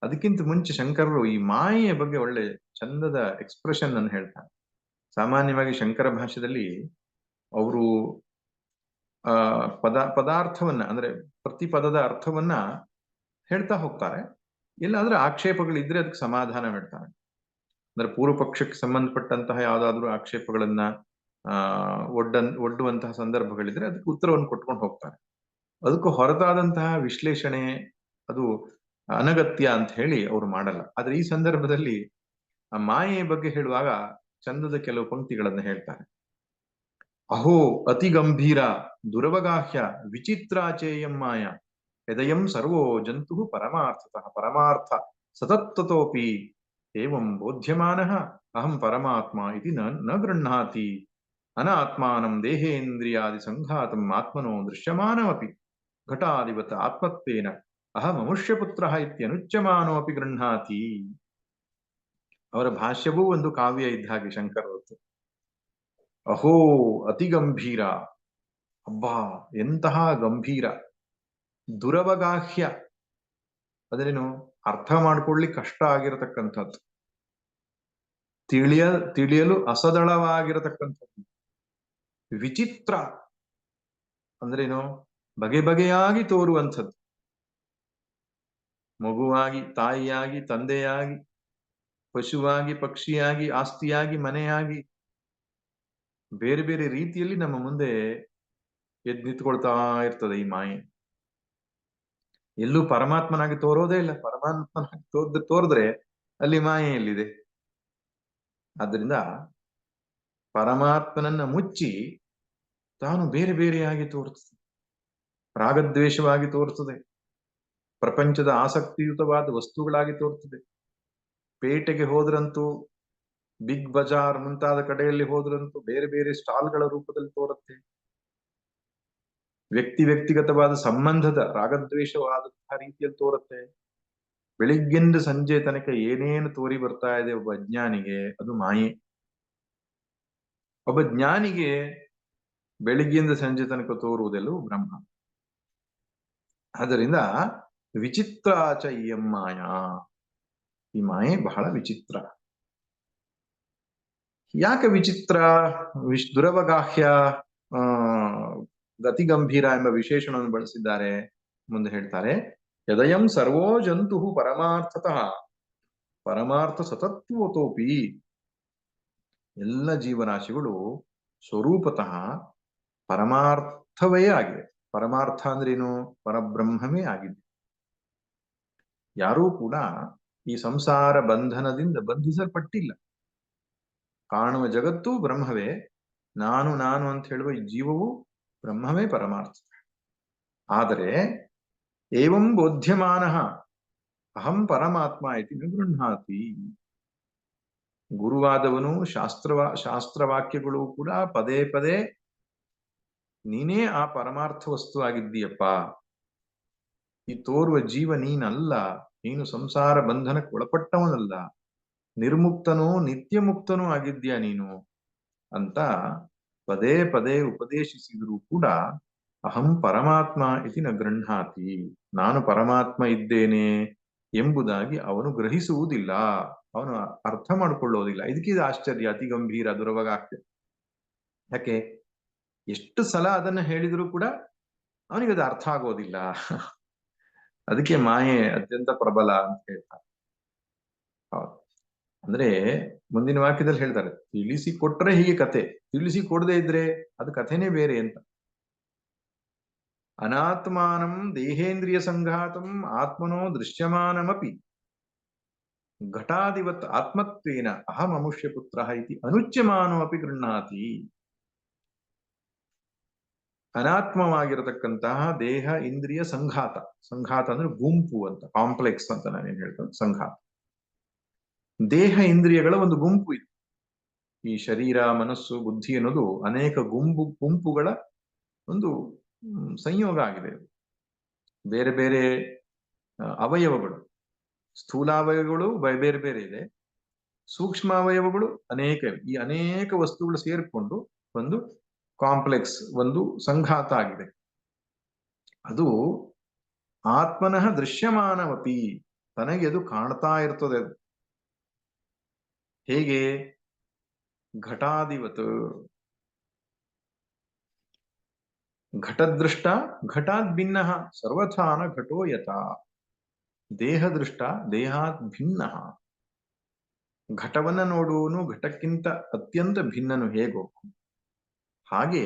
ಅದಕ್ಕಿಂತ ಮುಂಚೆ ಶಂಕರರು ಈ ಮಾಯೆಯ ಬಗ್ಗೆ ಒಳ್ಳೆ ಚಂದದ ಎಕ್ಸ್ಪ್ರೆಷನ್ ಅನ್ನು ಹೇಳ್ತಾರೆ. ಸಾಮಾನ್ಯವಾಗಿ ಶಂಕರ ಭಾಷೆಯಲ್ಲಿ ಅವರು ಪದಾರ್ಥವನ್ನ ಅಂದ್ರೆ ಪ್ರತಿ ಪದದ ಅರ್ಥವನ್ನ ಹೇಳ್ತಾ ಹೋಗ್ತಾರೆ. ಎಲ್ಲಾದ್ರೂ ಆಕ್ಷೇಪಗಳಿದ್ರೆ ಅದಕ್ಕೆ ಸಮಾಧಾನ ಹೇಳ್ತಾರೆ. ಅಂದ್ರೆ ಪೂರ್ವ ಪಕ್ಷಕ್ಕೆ ಸಂಬಂಧಪಟ್ಟಂತಹ ಯಾವ್ದಾದ್ರು ಆಕ್ಷೇಪಗಳನ್ನ ಒಡ್ಡುವಂತಹ ಸಂದರ್ಭಗಳಿದ್ರೆ ಅದಕ್ಕೆ ಉತ್ತರವನ್ನು ಕೊಟ್ಕೊಂಡು ಹೋಗ್ತಾರೆ. ಅದಕ್ಕೂ ಹೊರತಾದಂತಹ ವಿಶ್ಲೇಷಣೆ ಅದು ಅನಗತ್ಯ ಅಂತ ಹೇಳಿ ಅವ್ರು ಮಾಡಲ್ಲ. ಆದ್ರೆ ಈ ಸಂದರ್ಭದಲ್ಲಿ ಆ ಮಾಯೆಯ ಬಗ್ಗೆ ಹೇಳುವಾಗ ಚಂದದ ಕೆಲವು ಪಂಕ್ತಿಗಳನ್ನು ಹೇಳ್ತಾರೆ. ಅಹೋ ಅತಿ ಗಂಭೀರ ದುರವಗಾಹ್ಯ ವಿಚಿತ್ರಾಚೇಯಂ ಮಾಯ ಯದಯಂ ಸರ್ವೋ ಜಂತು ಪರಮಾರ್ಥತಃ ಪರಮಾರ್ಥ ಸತತ್ತತೋಪಿ ಏವಂ ಬೋಧ್ಯಮಾನಃ ಅಹಂ ಪರಮಾತ್ಮ ಇತಿ ನ ಗೃಹ್ಣಾತಿ ಅನಾತ್ಮಾನಂ ದೇಹೇಂದ್ರಿಯಾದಿ ಸಂಘಾತಂ ಆತ್ಮನೋ ದೃಶ್ಯಮಾನಮಪಿ ಘಟಾದಿವತ್ ಆತ್ಮತ್ವೇನ ಅಹಂ ಮನುಷ್ಯಪುತ್ರಃ ಇತ್ಯನುಚ್ಯಮಾನೋಪಿ ಗೃಹ್ಣಾತಿ. ಅವರ ಭಾಷ್ಯವೂ ಒಂದು ಕಾವ್ಯ ಇದ್ದ ಹಾಗೆ ಶಂಕರವತ್ತು. ಅಹೋ ಅತಿ ಗಂಭೀರ, ಅಬ್ಬಾ ಎಂತಹ ಗಂಭೀರ, ದುರವಗಾಹ್ಯ ಅದೇನು ಅರ್ಥ ಮಾಡ್ಕೊಳ್ಳಿಕ್ಕೆ ಕಷ್ಟ ಆಗಿರತಕ್ಕಂಥದ್ದು, ತಿಳಿಯಲು ಅಸದಳವಾಗಿರತಕ್ಕಂಥದ್ದು, ವಿಚಿತ್ರ ಅಂದ್ರೇನು ಬಗೆ ಬಗೆಯಾಗಿ ತೋರುವಂಥದ್ದು, ಮಗುವಾಗಿ, ತಾಯಿಯಾಗಿ, ತಂದೆಯಾಗಿ, ಪಶುವಾಗಿ, ಪಕ್ಷಿಯಾಗಿ, ಆಸ್ತಿಯಾಗಿ, ಮನೆಯಾಗಿ, ಬೇರೆ ಬೇರೆ ರೀತಿಯಲ್ಲಿ ನಮ್ಮ ಮುಂದೆ ಎದ್ದು ನಿಂತ್ಕೊಳ್ತಾ ಇರ್ತದೆ ಈ ಮಾಯೆ. ಎಲ್ಲೂ ಪರಮಾತ್ಮನಾಗಿ ತೋರೋದೇ ಇಲ್ಲ. ಪರಮಾತ್ಮನಾಗಿ ತೋರಿದ್ರೆ ಅಲ್ಲಿ ಮಾಯೆ ಎಲ್ಲಿದೆ? ಆದ್ರಿಂದ ಪರಮಾತ್ಮನನ್ನ ಮುಚ್ಚಿ ತಾನು ಬೇರೆ ಬೇರೆಯಾಗಿ ತೋರ್ತದೆ, ರಾಗದ್ವೇಷವಾಗಿ ತೋರ್ತದೆ, ಪ್ರಪಂಚದ ಆಸಕ್ತಿಯುತವಾದ ವಸ್ತುಗಳಾಗಿ ತೋರ್ತದೆ. ಪೇಟೆಗೆ ಹೋದ್ರಂತೂ, ಬಿಗ್ ಬಜಾರ್ ಮುಂತಾದ ಕಡೆಯಲ್ಲಿ ಹೋದ್ರಂತೂ ಬೇರೆ ಬೇರೆ ಸ್ಟಾಲ್ಗಳ ರೂಪದಲ್ಲಿ ತೋರುತ್ತೆ. ವ್ಯಕ್ತಿಗತವಾದ ಸಂಬಂಧದ ರಾಗದ್ವೇಷವಾದಂತಹ ರೀತಿಯಲ್ಲಿ ತೋರುತ್ತೆ. ಬೆಳಿಗ್ಗೆಂದು ಸಂಜೆ ತನಕ ಏನೇನು ತೋರಿ ಬರ್ತಾ ಇದೆ ಒಬ್ಬ ಅಜ್ಞಾನಿಗೆ, ಅದು ಮಾಯೆ. ಒಬ್ಬ ಜ್ಞಾನಿಗೆ ಬೆಳಿಗ್ಗೆಯಿಂದ ಸಂಜೆ ತನಕ ತೋರುವುದೆಲ್ಲವೂ ಬ್ರಹ್ಮ. ಆದ್ದರಿಂದ ವಿಚಿತ್ರಾಚ ಇಯಂ ಮಾಯಾ, ಈ ಮಾಯೆ ಬಹಳ ವಿಚಿತ್ರ. ಯಾಕೆ ವಿಚಿತ್ರ? ದುರವಗಾಹ್ಯ, ಗತಿ ಗಂಭೀರ ಎಂಬ ವಿಶೇಷಣವನ್ನು ಬಳಸಿದ್ದಾರೆ. ಮುಂದೆ ಹೇಳ್ತಾರೆ, ಯದಯಂ ಸರ್ವೋ ಜಂತು ಪರಮಾರ್ಥತಃ ಪರಮಾರ್ಥ ಸತತ್ವತೋಪಿ, ಎಲ್ಲ ಜೀವರಾಶಿಗಳು ಸ್ವರೂಪತಃ ಪರಮಾರ್ಥವೇ ಆಗಿದೆ. ಪರಮಾರ್ಥ ಅಂದ್ರೇನು? ಪರಬ್ರಹ್ಮವೇ ಆಗಿದೆ. ಯಾರೂ ಕೂಡ ಈ ಸಂಸಾರ ಬಂಧನದಿಂದ ಬಂಧಿಸಲ್ಪಟ್ಟಿಲ್ಲ. ಕಾಣುವ ಜಗತ್ತು ಬ್ರಹ್ಮವೇ, ನಾನು ನಾನು ಅಂತ ಹೇಳುವ ಈ ಜೀವವು ಬ್ರಹ್ಮವೇ ಪರಮಾರ್ಥ. ಆದರೆ ಏವಂ ಬೋಧ್ಯಮಾನ ಅಹಂ ಪರಮಾತ್ಮ ಇತಿ ನ ಗೃಹ್ಣಾತಿ. ಗುರುವಾದವನು ಶಾಸ್ತ್ರವಾಕ್ಯಗಳು ಕೂಡ ಪದೇ ಪದೇ ನೀನೇ ಆ ಪರಮಾರ್ಥ ವಸ್ತು ಆಗಿದ್ದೀಯಪ್ಪ, ಈ ತೋರುವ ಜೀವ ನೀನಲ್ಲ, ನೀನು ಸಂಸಾರ ಬಂಧನಕ್ಕೆ ಒಳಪಟ್ಟವನಲ್ಲ, ನಿರ್ಮುಕ್ತನೂ ನಿತ್ಯ ಮುಕ್ತನೂ ಆಗಿದ್ಯಾ ನೀನು ಅಂತ ಪದೇ ಪದೇ ಉಪದೇಶಿಸಿದರೂ ಕೂಡ ಅಹಂ ಪರಮಾತ್ಮ ಇತಿ ನ ಗೃಹ್ಣಾತಿ, ನಾನು ಪರಮಾತ್ಮ ಇದ್ದೇನೆ ಎಂಬುದಾಗಿ ಅವನು ಗ್ರಹಿಸುವುದಿಲ್ಲ, ಅವನು ಅರ್ಥ ಮಾಡಿಕೊಳ್ಳೋದಿಲ್ಲ. ಇದಕ್ಕಿದು ಆಶ್ಚರ್ಯ, ಅತಿ ಗಂಭೀರ ದುರವಗಾಹ್ಯ. ಯಾಕೆ? ಎಷ್ಟು ಸಲ ಅದನ್ನ ಹೇಳಿದ್ರು ಕೂಡ ಅವನಿಗೆ ಅದು ಅರ್ಥ ಆಗೋದಿಲ್ಲ. ಅದಕ್ಕೆ ಮಾಯೆ ಅತ್ಯಂತ ಪ್ರಬಲ ಅಂತ ಹೇಳ್ತಾರೆ. ಹೌದು. ಅಂದ್ರೆ ಮುಂದಿನ ವಾಕ್ಯದಲ್ಲಿ ಹೇಳ್ತಾರೆ, ತಿಳಿಸಿ ಕೊಟ್ರೆ ಹೀಗೆ ಕತೆ, ತಿಳಿಸಿ ಕೊಡದೇ ಇದ್ರೆ ಅದು ಕಥೆನೇ ಬೇರೆ ಅಂತ. ಅನಾತ್ಮಾನಂ ದೇಹೇಂದ್ರಿಯ ಸಂಘಾತಂ ಆತ್ಮನೋ ದೃಶ್ಯಮಾನಮಪಿ ಘಟಾದಿವತ್ ಆತ್ಮತ್ವೇನ ಅಹಂ ಮನುಷ್ಯ ಪುತ್ರ ಇತಿ ಅನುಚ್ಯಮಾನೋ ಅಪಿ ಗೃಹ್ಣಾತಿ. ಅನಾತ್ಮವಾಗಿರತಕ್ಕಂತಹ ದೇಹ ಇಂದ್ರಿಯ ಸಂಘಾತ. ಸಂಘಾತ ಅಂದ್ರೆ ಗುಂಪು ಅಂತ, ಕಾಂಪ್ಲೆಕ್ಸ್ ಅಂತ ನಾನೇನ್ ಹೇಳ್ತೇನೆ. ಸಂಘಾತ ದೇಹ ಇಂದ್ರಿಯಗಳ ಒಂದು ಗುಂಪು ಇದೆ. ಈ ಶರೀರ, ಮನಸ್ಸು, ಬುದ್ಧಿ ಅನ್ನೋದು ಅನೇಕ ಗುಂಪುಗಳ ಒಂದು ಸಂಯೋಗ ಆಗಿದೆ. ಬೇರೆ ಬೇರೆ ಅವಯವಗಳು, ಸ್ಥೂಲಾವಯವಗಳು ಬೇರೆ ಬೇರೆ ಇದೆ, ಸೂಕ್ಷ್ಮ ಅವಯವಗಳು ಅನೇಕ ಇವೆ. ಈ ಅನೇಕ ವಸ್ತುಗಳು ಸೇರಿಕೊಂಡು ಒಂದು ಕಾಂಪ್ಲೆಕ್ಸ್, ಒಂದು ಸಂಘಾತ ಆಗಿದೆ. ಅದು ಆತ್ಮನಃ ದೃಶ್ಯಮಾನವಪಿ, ತನಗೆ ಅದು ಕಾಣ್ತಾ ಇರ್ತದೆ. ಅದು ಹೇಗೆ? ಘಟಾದಿವತ್. ಘಟದೃಷ್ಟ ಘಟಾದ್ ಭಿನ್ನ ಸರ್ವಥಾನ ಘಟೋ ಯಥಾ. ದೇಹದೃಷ್ಟ ದೇಹಾತ್ ಭಿನ್ನ. ಘಟವನ್ನ ನೋಡುವನು ಘಟಕ್ಕಿಂತ ಅತ್ಯಂತ ಭಿನ್ನನು ಹೇಗೋ ಹಾಗೆ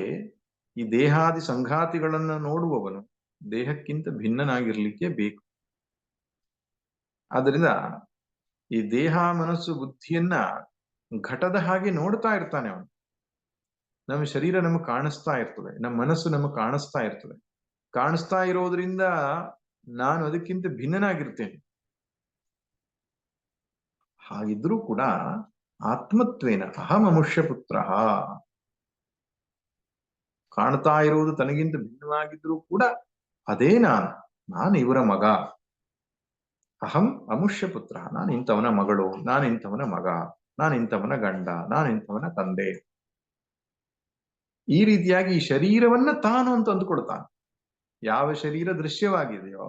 ಈ ದೇಹಾದಿ ಸಂಘಾತಿಗಳನ್ನ ನೋಡುವವನು ದೇಹಕ್ಕಿಂತ ಭಿನ್ನನಾಗಿರ್ಲಿಕ್ಕೆ ಬೇಕು. ಆದ್ರಿಂದ ಈ ದೇಹ, ಮನಸ್ಸು, ಬುದ್ಧಿಯನ್ನ ಘಟದ ಹಾಗೆ ನೋಡ್ತಾ ಇರ್ತಾನೆ ಅವನು. ನಮ್ಮ ಶರೀರ ನಮಗೆ ಕಾಣಿಸ್ತಾ ಇರ್ತದೆ, ನಮ್ಮ ಮನಸ್ಸು ನಮಗೆ ಕಾಣಿಸ್ತಾ ಇರ್ತದೆ. ಕಾಣಿಸ್ತಾ ಇರೋದ್ರಿಂದ ನಾನು ಅದಕ್ಕಿಂತ ಭಿನ್ನನಾಗಿರ್ತೇನೆ. ಹಾಗಿದ್ರೂ ಕೂಡ ಆತ್ಮತ್ವೇನ ಅಹಂ ಅಮುಷ್ಯ ಪುತ್ರ. ಕಾಣ್ತಾ ಇರುವುದು ತನಗಿಂತ ಭಿನ್ನವಾಗಿದ್ರೂ ಕೂಡ ಅದೇ ನಾನು ಇವರ ಮಗ. ಅಹಂ ಅಮುಷ್ಯ ಪುತ್ರ, ನಾನು ಇಂಥವನ ಮಗಳು, ನಾನು ಇಂಥವನ ಮಗ, ನಾನು ಇಂಥವನ ಗಂಡ, ನಾನು ಇಂಥವನ ತಂದೆ. ಈ ರೀತಿಯಾಗಿ ಈ ಶರೀರವನ್ನ ತಾನು ಅಂತ ಅಂದುಕೊಳ್ತಾನೆ. ಯಾವ ಶರೀರ ದೃಶ್ಯವಾಗಿದೆಯೋ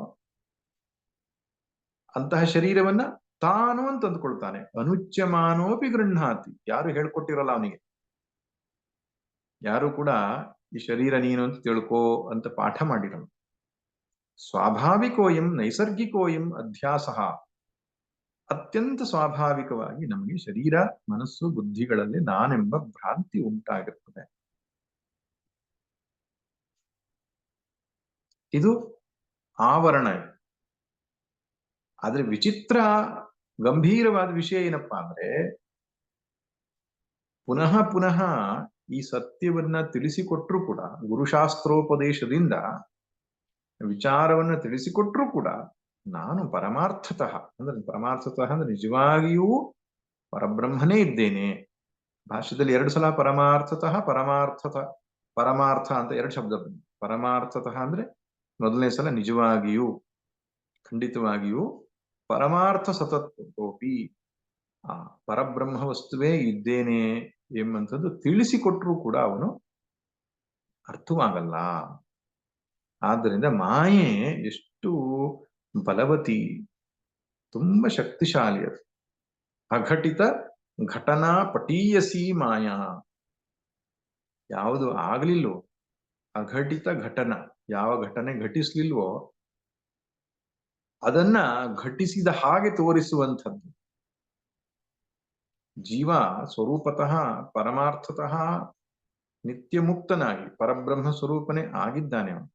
ಅಂತಹ ಶರೀರವನ್ನ ತಾನು ಅಂತ ಅಂದುಕೊಳ್ತಾನೆ. ಅನುಚ್ಯಮಾನೋಪಿ ಗೃಹಾತಿ. ಯಾರು ಹೇಳ್ಕೊಟ್ಟಿರಲ್ಲ ಅವನಿಗೆ. ಯಾರು ಕೂಡ ಈ ಶರೀರ ನೀನು ಅಂತ ತಿಳ್ಕೋ ಅಂತ ಪಾಠ ಮಾಡಿರಲ್ಲ. ಸ್ವಾಭಾವಿಕೋಯಂ ನೈಸರ್ಗಿಕೋಯಂ ಅಧ್ಯಾಸ. ಅತ್ಯಂತ ಸ್ವಾಭಾವಿಕವಾಗಿ ನಮಗೆ ಶರೀರ, ಮನಸ್ಸು, ಬುದ್ಧಿಗಳಲ್ಲಿ ನಾನೆಂಬ ಭ್ರಾಂತಿ ಉಂಟಾಗಿರ್ತದೆ. ಇದು ಆವರಣ. ಆದ್ರೆ ವಿಚಿತ್ರ ಗಂಭೀರವಾದ ವಿಷಯ ಏನಪ್ಪಾ ಅಂದ್ರೆ, ಪುನಃ ಪುನಃ ಈ ಸತ್ಯವನ್ನ ತಿಳಿಸಿಕೊಟ್ರೂ ಕೂಡ, ಗುರುಶಾಸ್ತ್ರೋಪದೇಶದಿಂದ ವಿಚಾರವನ್ನ ತಿಳಿಸಿಕೊಟ್ರೂ ಕೂಡ, ನಾನು ಪರಮಾರ್ಥತಃ ಅಂದ್ರೆ ನಿಜವಾಗಿಯೂ ಪರಬ್ರಹ್ಮನೇ ಇದ್ದೇನೆ. ಭಾಷ್ಯದಲ್ಲಿ 2 ಸಲ ಪರಮಾರ್ಥತಃ, ಪರಮಾರ್ಥ ಅಂತ 2 ಶಬ್ದ ಬಂದಿದೆ. ಪರಮಾರ್ಥತಃ ಅಂದ್ರೆ ಮೊದಲನೇ ಸಲ ನಿಜವಾಗಿಯೂ, ಖಂಡಿತವಾಗಿಯೂ, ಪರಮಾರ್ಥ ಸತತ್ವೋಪಿ, ಆ ಪರಬ್ರಹ್ಮ ವಸ್ತುವೇ ಇದ್ದೇನೆ ಎಂಬಂಥದ್ದು ತಿಳಿಸಿಕೊಟ್ರೂ ಕೂಡ ಅವನು ಅರ್ಥವಾಗಲ್ಲ. ಆದ್ದರಿಂದ ಮಾಯೆ ಎಷ್ಟು ಬಲವತಿ, ತುಂಬಾ ಶಕ್ತಿಶಾಲಿ. ಅದು ಅಘಟಿತ ಘಟನಾ ಪಟೀಯಸಿ ಮಾಯಾ. ಯಾವುದು ಆಗ್ಲಿಲ್ವೋ ಅಘಟಿತ ಘಟನ, ಯಾವ ಘಟನೆ ಘಟಿಸ್ಲಿಲ್ವೋ ಅದನ್ನ ಘಟಿಸಿದ ಹಾಗೆ ತೋರಿಸುವಂಥದ್ದು. ಜೀವ ಸ್ವರೂಪತಃ ಪರಮಾರ್ಥತಃ ನಿತ್ಯ ಮುಕ್ತನಾಗಿ ಪರಬ್ರಹ್ಮ ಸ್ವರೂಪನೇ ಆಗಿದ್ದಾನೆ ಅವನು.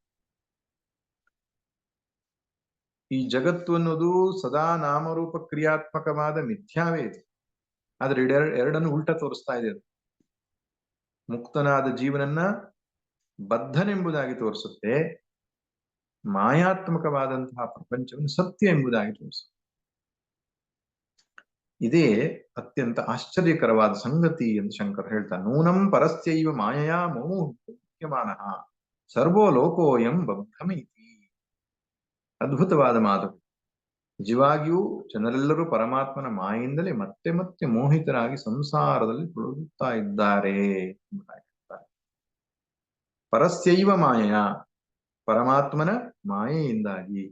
ಈ ಜಗತ್ತು ಅನ್ನೋದು ಸದಾ ನಾಮರೂಪ ಕ್ರಿಯಾತ್ಮಕವಾದ ಮಿಥ್ಯಾವೇ ಇದೆ. ಆದ್ರೆ ಎರಡನ್ನು ಉಲ್ಟಾ ತೋರಿಸ್ತಾ ಇದೆ. ಮುಕ್ತನಾದ ಜೀವನನ್ನ ಬದ್ಧನೆಂಬುದಾಗಿ ತೋರಿಸುತ್ತೆ, ಮಾಯಾತ್ಮಕವಾದಂತಹ ಪ್ರಪಂಚವನ್ನು ಸತ್ಯ ಎಂಬುದಾಗಿ ತೋರಿಸುತ್ತೆ. ಇದೇ ಅತ್ಯಂತ ಆಶ್ಚರ್ಯಕರವಾದ ಸಂಗತಿ ಎಂದು ಶಂಕರ್ ಹೇಳ್ತಾನೆ. ನೂನಂ ಪರಸ್ಯೈವ ಮಾಯಾ ಮುಖ್ಯಮಾನಃ ಸರ್ವೋ ಲೋಕೋಯಂ ಬದ್ಧಮಿತಿ. ಅದ್ಭುತವಾದ ಮಾತು. ನಿಜವಾಗಿಯೂ ಜನರೆಲ್ಲರೂ ಪರಮಾತ್ಮನ ಮಾಯಿಂದಲೇ ಮತ್ತೆ ಮತ್ತೆ ಮೋಹಿತರಾಗಿ ಸಂಸಾರದಲ್ಲಿ ತೊಡಗುತ್ತಾ ಇದ್ದಾರೆ. ಪರಸ್ಯೈವ ಮಾಯೆಯ, ಪರಮಾತ್ಮನ ಮಾಯೆಯಿಂದಾಗಿ,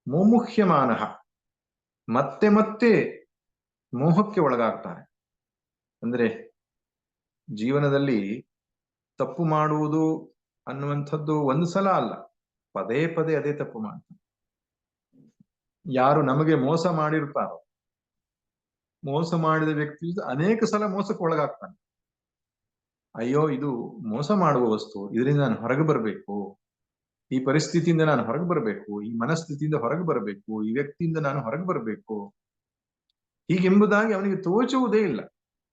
ಮುಮುಹ್ಯಮಾನಃ, ಮತ್ತೆ ಮತ್ತೆ ಮೋಹಕ್ಕೆ ಒಳಗಾಗ್ತಾರೆ. ಅಂದ್ರೆ ಜೀವನದಲ್ಲಿ ತಪ್ಪು ಮಾಡುವುದು ಅನ್ನುವಂಥದ್ದು ಒಂದು ಸಲ ಅಲ್ಲ, ಪದೇ ಪದೇ ಅದೇ ತಪ್ಪು ಮಾಡ್ತಾರೆ. ಯಾರು ನಮಗೆ ಮೋಸ ಮಾಡಿರ್ತಾರೋ, ಮೋಸ ಮಾಡಿದ ವ್ಯಕ್ತಿ ಅನೇಕ ಸಲ ಮೋಸಕ್ಕೆ ಒಳಗಾಗ್ತಾನೆ. ಅಯ್ಯೋ ಇದು ಮೋಸ ಮಾಡುವ ವಸ್ತು, ಇದರಿಂದ ನಾನು ಹೊರಗೆ ಬರಬೇಕು, ಈ ಪರಿಸ್ಥಿತಿಯಿಂದ ನಾನು ಹೊರಗೆ ಬರಬೇಕು, ಈ ಮನಸ್ಥಿತಿಯಿಂದ ಹೊರಗೆ ಬರಬೇಕು, ಈ ವ್ಯಕ್ತಿಯಿಂದ ನಾನು ಹೊರಗೆ ಬರಬೇಕು, ಹೀಗೆಂಬುದಾಗಿ ಅವನಿಗೆ ತೋಚುವುದೇ ಇಲ್ಲ.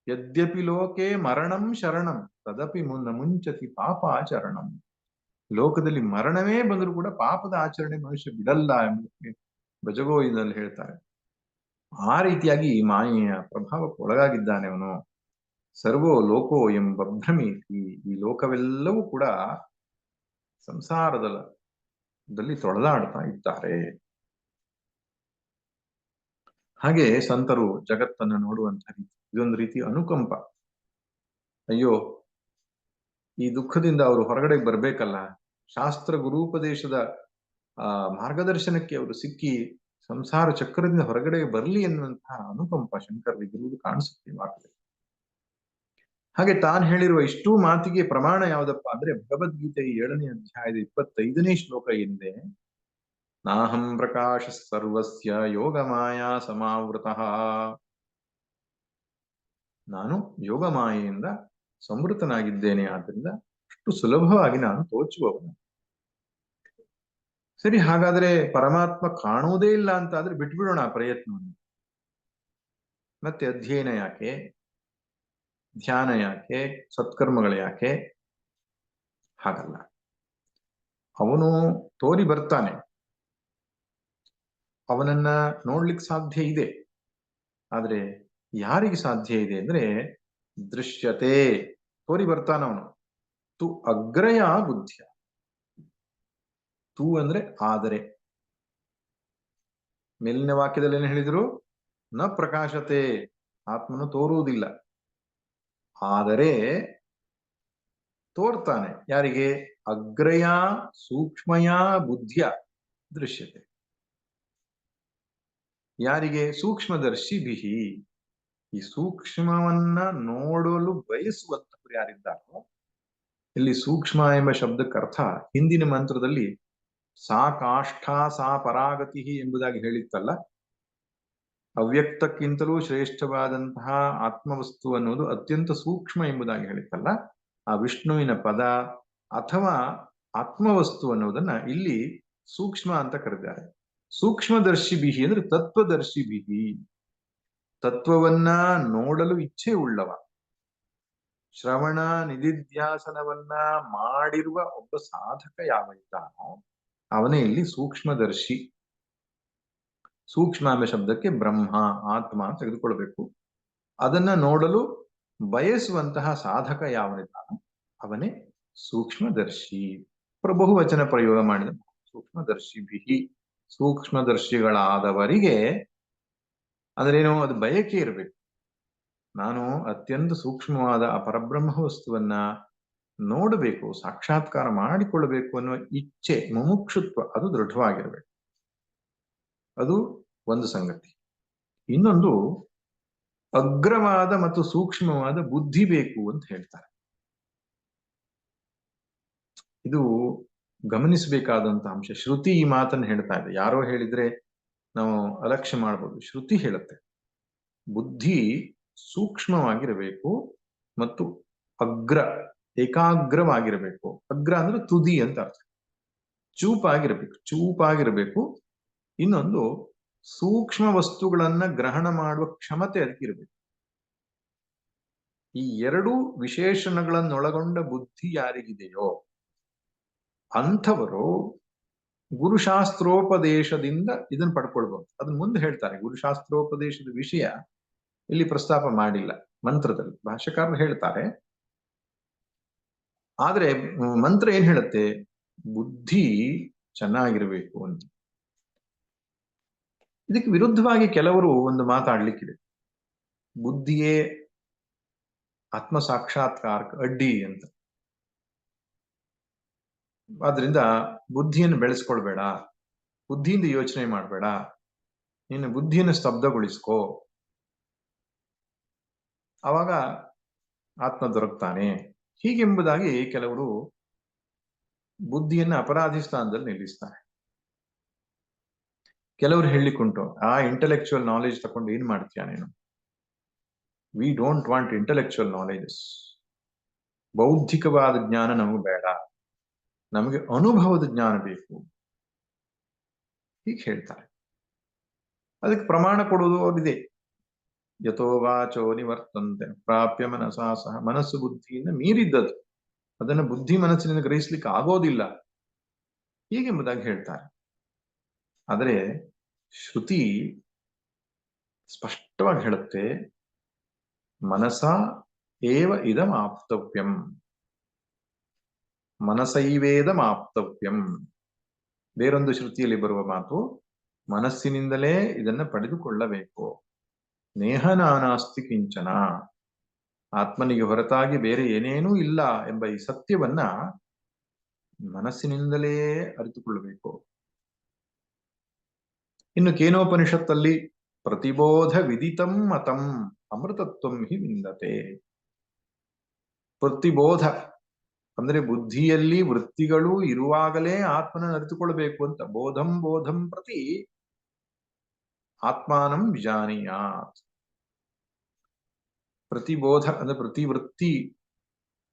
ಯದ್ಯಪಿ ಲೋಕೆ ಮರಣಂ ಶರಣಂ ತದಪಿ ಮುಂಚತಿ ಪಾಪಾಚರಣಂ. ಲೋಕದಲ್ಲಿ ಮರಣವೇ ಬಂದರೂ ಕೂಡ ಪಾಪದ ಆಚರಣೆ ಮನುಷ್ಯ ಬಿಡಲ್ಲ ಎಂಬುದಕ್ಕೆ ಭಜಗೋವಿಂದಲ್ಲಿ ಹೇಳ್ತಾರೆ. ಆ ರೀತಿಯಾಗಿ ಈ ಮಾಯೆಯ ಪ್ರಭಾವಕ್ಕೆ ಒಳಗಾಗಿದ್ದಾನೆ ಅವನು. ಸರ್ವೋ ಲೋಕೋ ಎಂಬಭ್ರಮೀತಿ, ಈ ಲೋಕವೆಲ್ಲವೂ ಕೂಡ ಸಂಸಾರದಲ್ಲಿ ತೊಳೆದಾಡ್ತಾ ಇದ್ದಾರೆ. ಹಾಗೆ ಸಂತರು ಜಗತ್ತನ್ನು ನೋಡುವಂತಹ ರೀತಿ, ಇದೊಂದು ರೀತಿ ಅನುಕಂಪ. ಅಯ್ಯೋ, ಈ ದುಃಖದಿಂದ ಅವರು ಹೊರಗಡೆ ಬರ್ಬೇಕಲ್ಲ, ಶಾಸ್ತ್ರ ಗುರೂಪದೇಶದ ಮಾರ್ಗದರ್ಶನಕ್ಕೆ ಅವರು ಸಿಕ್ಕಿ ಸಂಸಾರ ಚಕ್ರದಿಂದ ಹೊರಗಡೆ ಬರಲಿ ಎನ್ನುವಂತಹ ಅನುಕಂಪ ಶಂಕರರಿಗಿರುವುದು ಕಾಣಿಸುತ್ತೆ ವಾಕ್ಯದಲ್ಲಿ. ಹಾಗೆ ತಾನು ಹೇಳಿರುವ ಇಷ್ಟೂ ಮಾತಿಗೆ ಪ್ರಮಾಣ ಯಾವುದಪ್ಪ ಅಂದ್ರೆ ಭಗವದ್ಗೀತೆ 7ನೇ ಅಧ್ಯಾಯದ 25ನೇ ಶ್ಲೋಕ ಏನಿದೆ, ನಾಹಂ ಪ್ರಕಾಶ ಸರ್ವಸ್ಯ ಯೋಗ ಮಾಯಾ ಸಮಾವೃತಃ, ನಾನು ಯೋಗ ಮಾಯೆಯಿಂದ ಸಂವೃತನಾಗಿದ್ದೇನೆ, ಆದ್ದರಿಂದ ಅಷ್ಟು ಸುಲಭವಾಗಿ ನಾನು ತೋಚುವವನು. ಸರಿ, ಹಾಗಾದ್ರೆ ಪರಮಾತ್ಮ ಕಾಣುವುದೇ ಇಲ್ಲ ಅಂತ ಆದ್ರೆ ಬಿಟ್ಬಿಡೋಣ ಆ ಪ್ರಯತ್ನವನ್ನು. ಮತ್ತೆ ಅಧ್ಯಯನ ಯಾಕೆ, ಧ್ಯಾನ ಯಾಕೆ, ಸತ್ಕರ್ಮಗಳು ಯಾಕೆ? ಹಾಗಲ್ಲ, ಅವನು ತೋರಿ ಬರ್ತಾನೆ, ಅವನನ್ನ ನೋಡ್ಲಿಕ್ಕೆ ಸಾಧ್ಯ ಇದೆ. ಆದ್ರೆ ಯಾರಿಗೆ ಸಾಧ್ಯ ಇದೆ ಅಂದ್ರೆ ದೃಶ್ಯತೆ, ತೋರಿ ಬರ್ತಾನವನು. ತು ಅಗ್ರಯ ಬುದ್ಧಿಯ, ತು ಅಂದ್ರೆ ಆದರೆ. ಮೇಲಿನ ವಾಕ್ಯದಲ್ಲಿ ಏನು ಹೇಳಿದ್ರು? ನ ಪ್ರಕಾಶತೆ, ಆತ್ಮನು ತೋರುವುದಿಲ್ಲ, ಆದರೆ ತೋರ್ತಾನೆ. ಯಾರಿಗೆ? ಅಗ್ರಯ ಸೂಕ್ಷ್ಮಯ ಬುದ್ಧಿಯ ದೃಶ್ಯತೆ. ಯಾರಿಗೆ? ಸೂಕ್ಷ್ಮದರ್ಶಿ ಬಿಹಿ, ಈ ಸೂಕ್ಷ್ಮವನ್ನ ನೋಡಲು ಬಯಸುವಂತವರು ಯಾರಿದ್ದಾರೋ. ಇಲ್ಲಿ ಸೂಕ್ಷ್ಮ ಎಂಬ ಶಬ್ದಕ್ಕೆ ಅರ್ಥ ಹಿಂದಿನ ಮಂತ್ರದಲ್ಲಿ ಸಾ ಕಾಷ್ಠ ಸಾ ಪರಾಗತಿ ಎಂಬುದಾಗಿ ಹೇಳಿತ್ತಲ್ಲ, ಅವ್ಯಕ್ತಕ್ಕಿಂತಲೂ ಶ್ರೇಷ್ಠವಾದಂತಹ ಆತ್ಮವಸ್ತು ಅನ್ನೋದು ಅತ್ಯಂತ ಸೂಕ್ಷ್ಮ ಎಂಬುದಾಗಿ ಹೇಳಿತ್ತಲ್ಲ, ಆ ವಿಷ್ಣುವಿನ ಪದ ಅಥವಾ ಆತ್ಮವಸ್ತು ಅನ್ನೋದನ್ನ ಇಲ್ಲಿ ಸೂಕ್ಷ್ಮ ಅಂತ ಕರೆದಿದ್ದಾರೆ. ಸೂಕ್ಷ್ಮದರ್ಶಿ ಬಿಹಿ ಅಂದ್ರೆ ತತ್ವದರ್ಶಿ ಬಿಹಿ, ತತ್ವವನ್ನ ನೋಡಲು ಇಚ್ಛೆ ಉಳ್ಳವ. ಶ್ರವಣ ನಿಧಿಧ್ಯಾಸನವನ್ನ ಮಾಡಿರುವ ಒಬ್ಬ ಸಾಧಕ ಯಾವ ಇದ್ದಾನೋ ಅವನೇ ಇಲ್ಲಿ ಸೂಕ್ಷ್ಮದರ್ಶಿ. ಸೂಕ್ಷ್ಮ ಎಂಬ ಶಬ್ದಕ್ಕೆ ಬ್ರಹ್ಮ, ಆತ್ಮ ಅಂತ ತೆಗೆದುಕೊಳ್ಬೇಕು. ಅದನ್ನ ನೋಡಲು ಬಯಸುವಂತಹ ಸಾಧಕ ಯಾವನಿದ್ದಾನೋ ಅವನೇ ಸೂಕ್ಷ್ಮದರ್ಶಿ. ಬಹುವಚನ ಪ್ರಯೋಗ ಮಾಡಿದ ಸೂಕ್ಷ್ಮದರ್ಶಿ ಬಿಹಿ, ಸೂಕ್ಷ್ಮದರ್ಶಿಗಳಾದವರಿಗೆ ಅಂದ್ರೇನು? ಅದು ಬಯಕೆ ಇರಬೇಕು. ನಾನು ಅತ್ಯಂತ ಸೂಕ್ಷ್ಮವಾದ ಆ ಪರಬ್ರಹ್ಮ ವಸ್ತುವನ್ನ ನೋಡಬೇಕು, ಸಾಕ್ಷಾತ್ಕಾರ ಮಾಡಿಕೊಳ್ಳಬೇಕು ಅನ್ನುವ ಇಚ್ಛೆ, ಮುಮುಕ್ಷುತ್ವ ಅದು ದೃಢವಾಗಿರಬೇಕು. ಅದು ಒಂದು ಸಂಗತಿ. ಇನ್ನೊಂದು, ಅಗ್ರವಾದ ಮತ್ತು ಸೂಕ್ಷ್ಮವಾದ ಬುದ್ಧಿ ಬೇಕು ಅಂತ ಹೇಳ್ತಾರೆ. ಇದು ಗಮನಿಸಬೇಕಾದಂತಹ ಅಂಶ. ಶ್ರುತಿ ಈ ಮಾತನ್ನು ಹೇಳ್ತಾ ಇದೆ. ಯಾರೋ ಹೇಳಿದ್ರೆ ನಾವು ಅಲಕ್ಷ್ಯ ಮಾಡ್ಬೋದು. ಶ್ರುತಿ ಹೇಳುತ್ತೆ ಬುದ್ಧಿ ಸೂಕ್ಷ್ಮವಾಗಿರಬೇಕು ಮತ್ತು ಅಗ್ರ, ಏಕಾಗ್ರವಾಗಿರಬೇಕು. ಅಗ್ರ ಅಂದ್ರೆ ತುದಿ ಅಂತ ಅರ್ಥ. ಚೂಪಾಗಿರಬೇಕು. ಇನ್ನೊಂದು, ಸೂಕ್ಷ್ಮ ವಸ್ತುಗಳನ್ನ ಗ್ರಹಣ ಮಾಡುವ ಕ್ಷಮತೆ ಅದಕ್ಕಿರಬೇಕು. ಈ ಎರಡೂ ವಿಶೇಷಣಗಳನ್ನೊಳಗೊಂಡ ಬುದ್ಧಿ ಯಾರಿಗಿದೆಯೋ ಅಂಥವರು ಗುರುಶಾಸ್ತ್ರೋಪದೇಶದಿಂದ ಇದನ್ನು ಪಡ್ಕೊಳ್ಬಹುದು. ಅದನ್ನ ಮುಂದೆ ಹೇಳ್ತಾರೆ. ಗುರುಶಾಸ್ತ್ರೋಪದೇಶದ ವಿಷಯ ಇಲ್ಲಿ ಪ್ರಸ್ತಾಪ ಮಾಡಿಲ್ಲ ಮಂತ್ರದಲ್ಲಿ, ಭಾಷ್ಯಕಾರರು ಹೇಳ್ತಾರೆ. ಆದ್ರೆ ಮಂತ್ರ ಏನ್ ಹೇಳುತ್ತೆ? ಬುದ್ಧಿ ಚೆನ್ನಾಗಿರ್ಬೇಕು ಅಂತ. ಇದಕ್ಕೆ ವಿರುದ್ಧವಾಗಿ ಕೆಲವರು ಒಂದು ಮಾತಾಡ್ಲಿಕ್ಕಿದೆ, ಬುದ್ಧಿಯೇ ಆತ್ಮ ಸಾಕ್ಷಾತ್ಕಾರಕ್ಕೆ ಅಡ್ಡಿ ಅಂತ. ಆದ್ರಿಂದ ಬುದ್ಧಿಯನ್ನು ಬೆಳೆಸ್ಕೊಳ್ಬೇಡ, ಬುದ್ಧಿಯಿಂದ ಯೋಚನೆ ಮಾಡಬೇಡ, ನಿನ್ನ ಬುದ್ಧಿಯನ್ನು ಸ್ತಬ್ಧಗೊಳಿಸ್ಕೋ, ಅವಾಗ ಆತ್ಮ ದೊರಕ್ತಾನೆ, ಹೀಗೆಂಬುದಾಗಿ ಕೆಲವರು ಬುದ್ಧಿಯನ್ನು ಅಪರಾಧಿ ಸ್ಥಾನದಲ್ಲಿ ನಿಲ್ಲಿಸ್ತಾರೆ. ಕೆಲವರು ಹೇಳಿಕೊಂಡು, ಆ ಇಂಟೆಲೆಕ್ಚುಯಲ್ ನಾಲೆಜ್ ತಕೊಂಡು ಏನ್ ಮಾಡ್ತೀಯ ನೀನು? We don't want intellectual knowledges. ಬೌದ್ಧಿಕವಾದ ಜ್ಞಾನ ನಮಗೆ ಬೇಡ, ನಮಗೆ ಅನುಭವದ ಜ್ಞಾನ ಬೇಕು, ಹೀಗೆ ಹೇಳ್ತಾರೆ. ಅದಕ್ಕೆ ಪ್ರಮಾಣ ಕೊಡುವುದು ಅವರಿದೆ. ಯಥೋ ವಾಚೋ ನಿವರ್ತಂತೆ ಪ್ರಾಪ್ಯ ಮನಸಾ ಸಹ, ಮನಸ್ಸು ಬುದ್ಧಿಯಿಂದ ಮೀರಿದ್ದದು. ಅದನ್ನು ಬುದ್ಧಿ ಮನಸ್ಸಿನಿಂದ ಗ್ರಹಿಸ್ಲಿಕ್ಕೆ ಆಗೋದಿಲ್ಲ ಹೀಗೆಂಬುದಾಗಿ ಹೇಳ್ತಾರೆ. ಆದರೆ ಶ್ರುತಿ ಸ್ಪಷ್ಟವಾಗಿ ಹೇಳುತ್ತೆ, ಮನಸ ಏವ ಇದಂ ಆಪ್ತವ್ಯಂ, ಮನಸೈವೇದಂ ಆಪ್ತವ್ಯಂ. ಬೇರೊಂದು ಶ್ರುತಿಯಲ್ಲಿ ಬರುವ ಮಾತು, ಮನಸ್ಸಿನಿಂದಲೇ ಇದನ್ನ ಪಡೆದುಕೊಳ್ಳಬೇಕು. ನೇಹ ನಾನಾಸ್ತಿ ಕಿಂಚನ, ಆತ್ಮನಿಗೆ ಹೊರತಾಗಿ ಬೇರೆ ಏನೇನೂ ಇಲ್ಲ ಎಂಬ ಈ ಸತ್ಯವನ್ನ ಮನಸ್ಸಿನಿಂದಲೇ ಅರಿತುಕೊಳ್ಳಬೇಕು. ಇನ್ನು ಕೇನೋಪನಿಷತ್ತಲ್ಲಿ ಪ್ರತಿಬೋಧ ವಿದಿತಂ ಮತಂ ಅಮೃತತ್ವಂ ಹಿ ವಿಂದತೆ. ಪ್ರತಿಬೋಧ ಅಂದ್ರೆ ಬುದ್ಧಿಯಲ್ಲಿ ವೃತ್ತಿಗಳು ಇರುವಾಗಲೇ ಆತ್ಮನ ಅರಿತುಕೊಳ್ಬೇಕು ಅಂತ. ಬೋಧಂ ಬೋಧಂ ಪ್ರತಿ ಆತ್ಮಾನಂ ವಿಜಾನೀಯಾತ್. ಪ್ರತಿಬೋಧ ಅಂದ್ರೆ ಪ್ರತಿ ವೃತ್ತಿ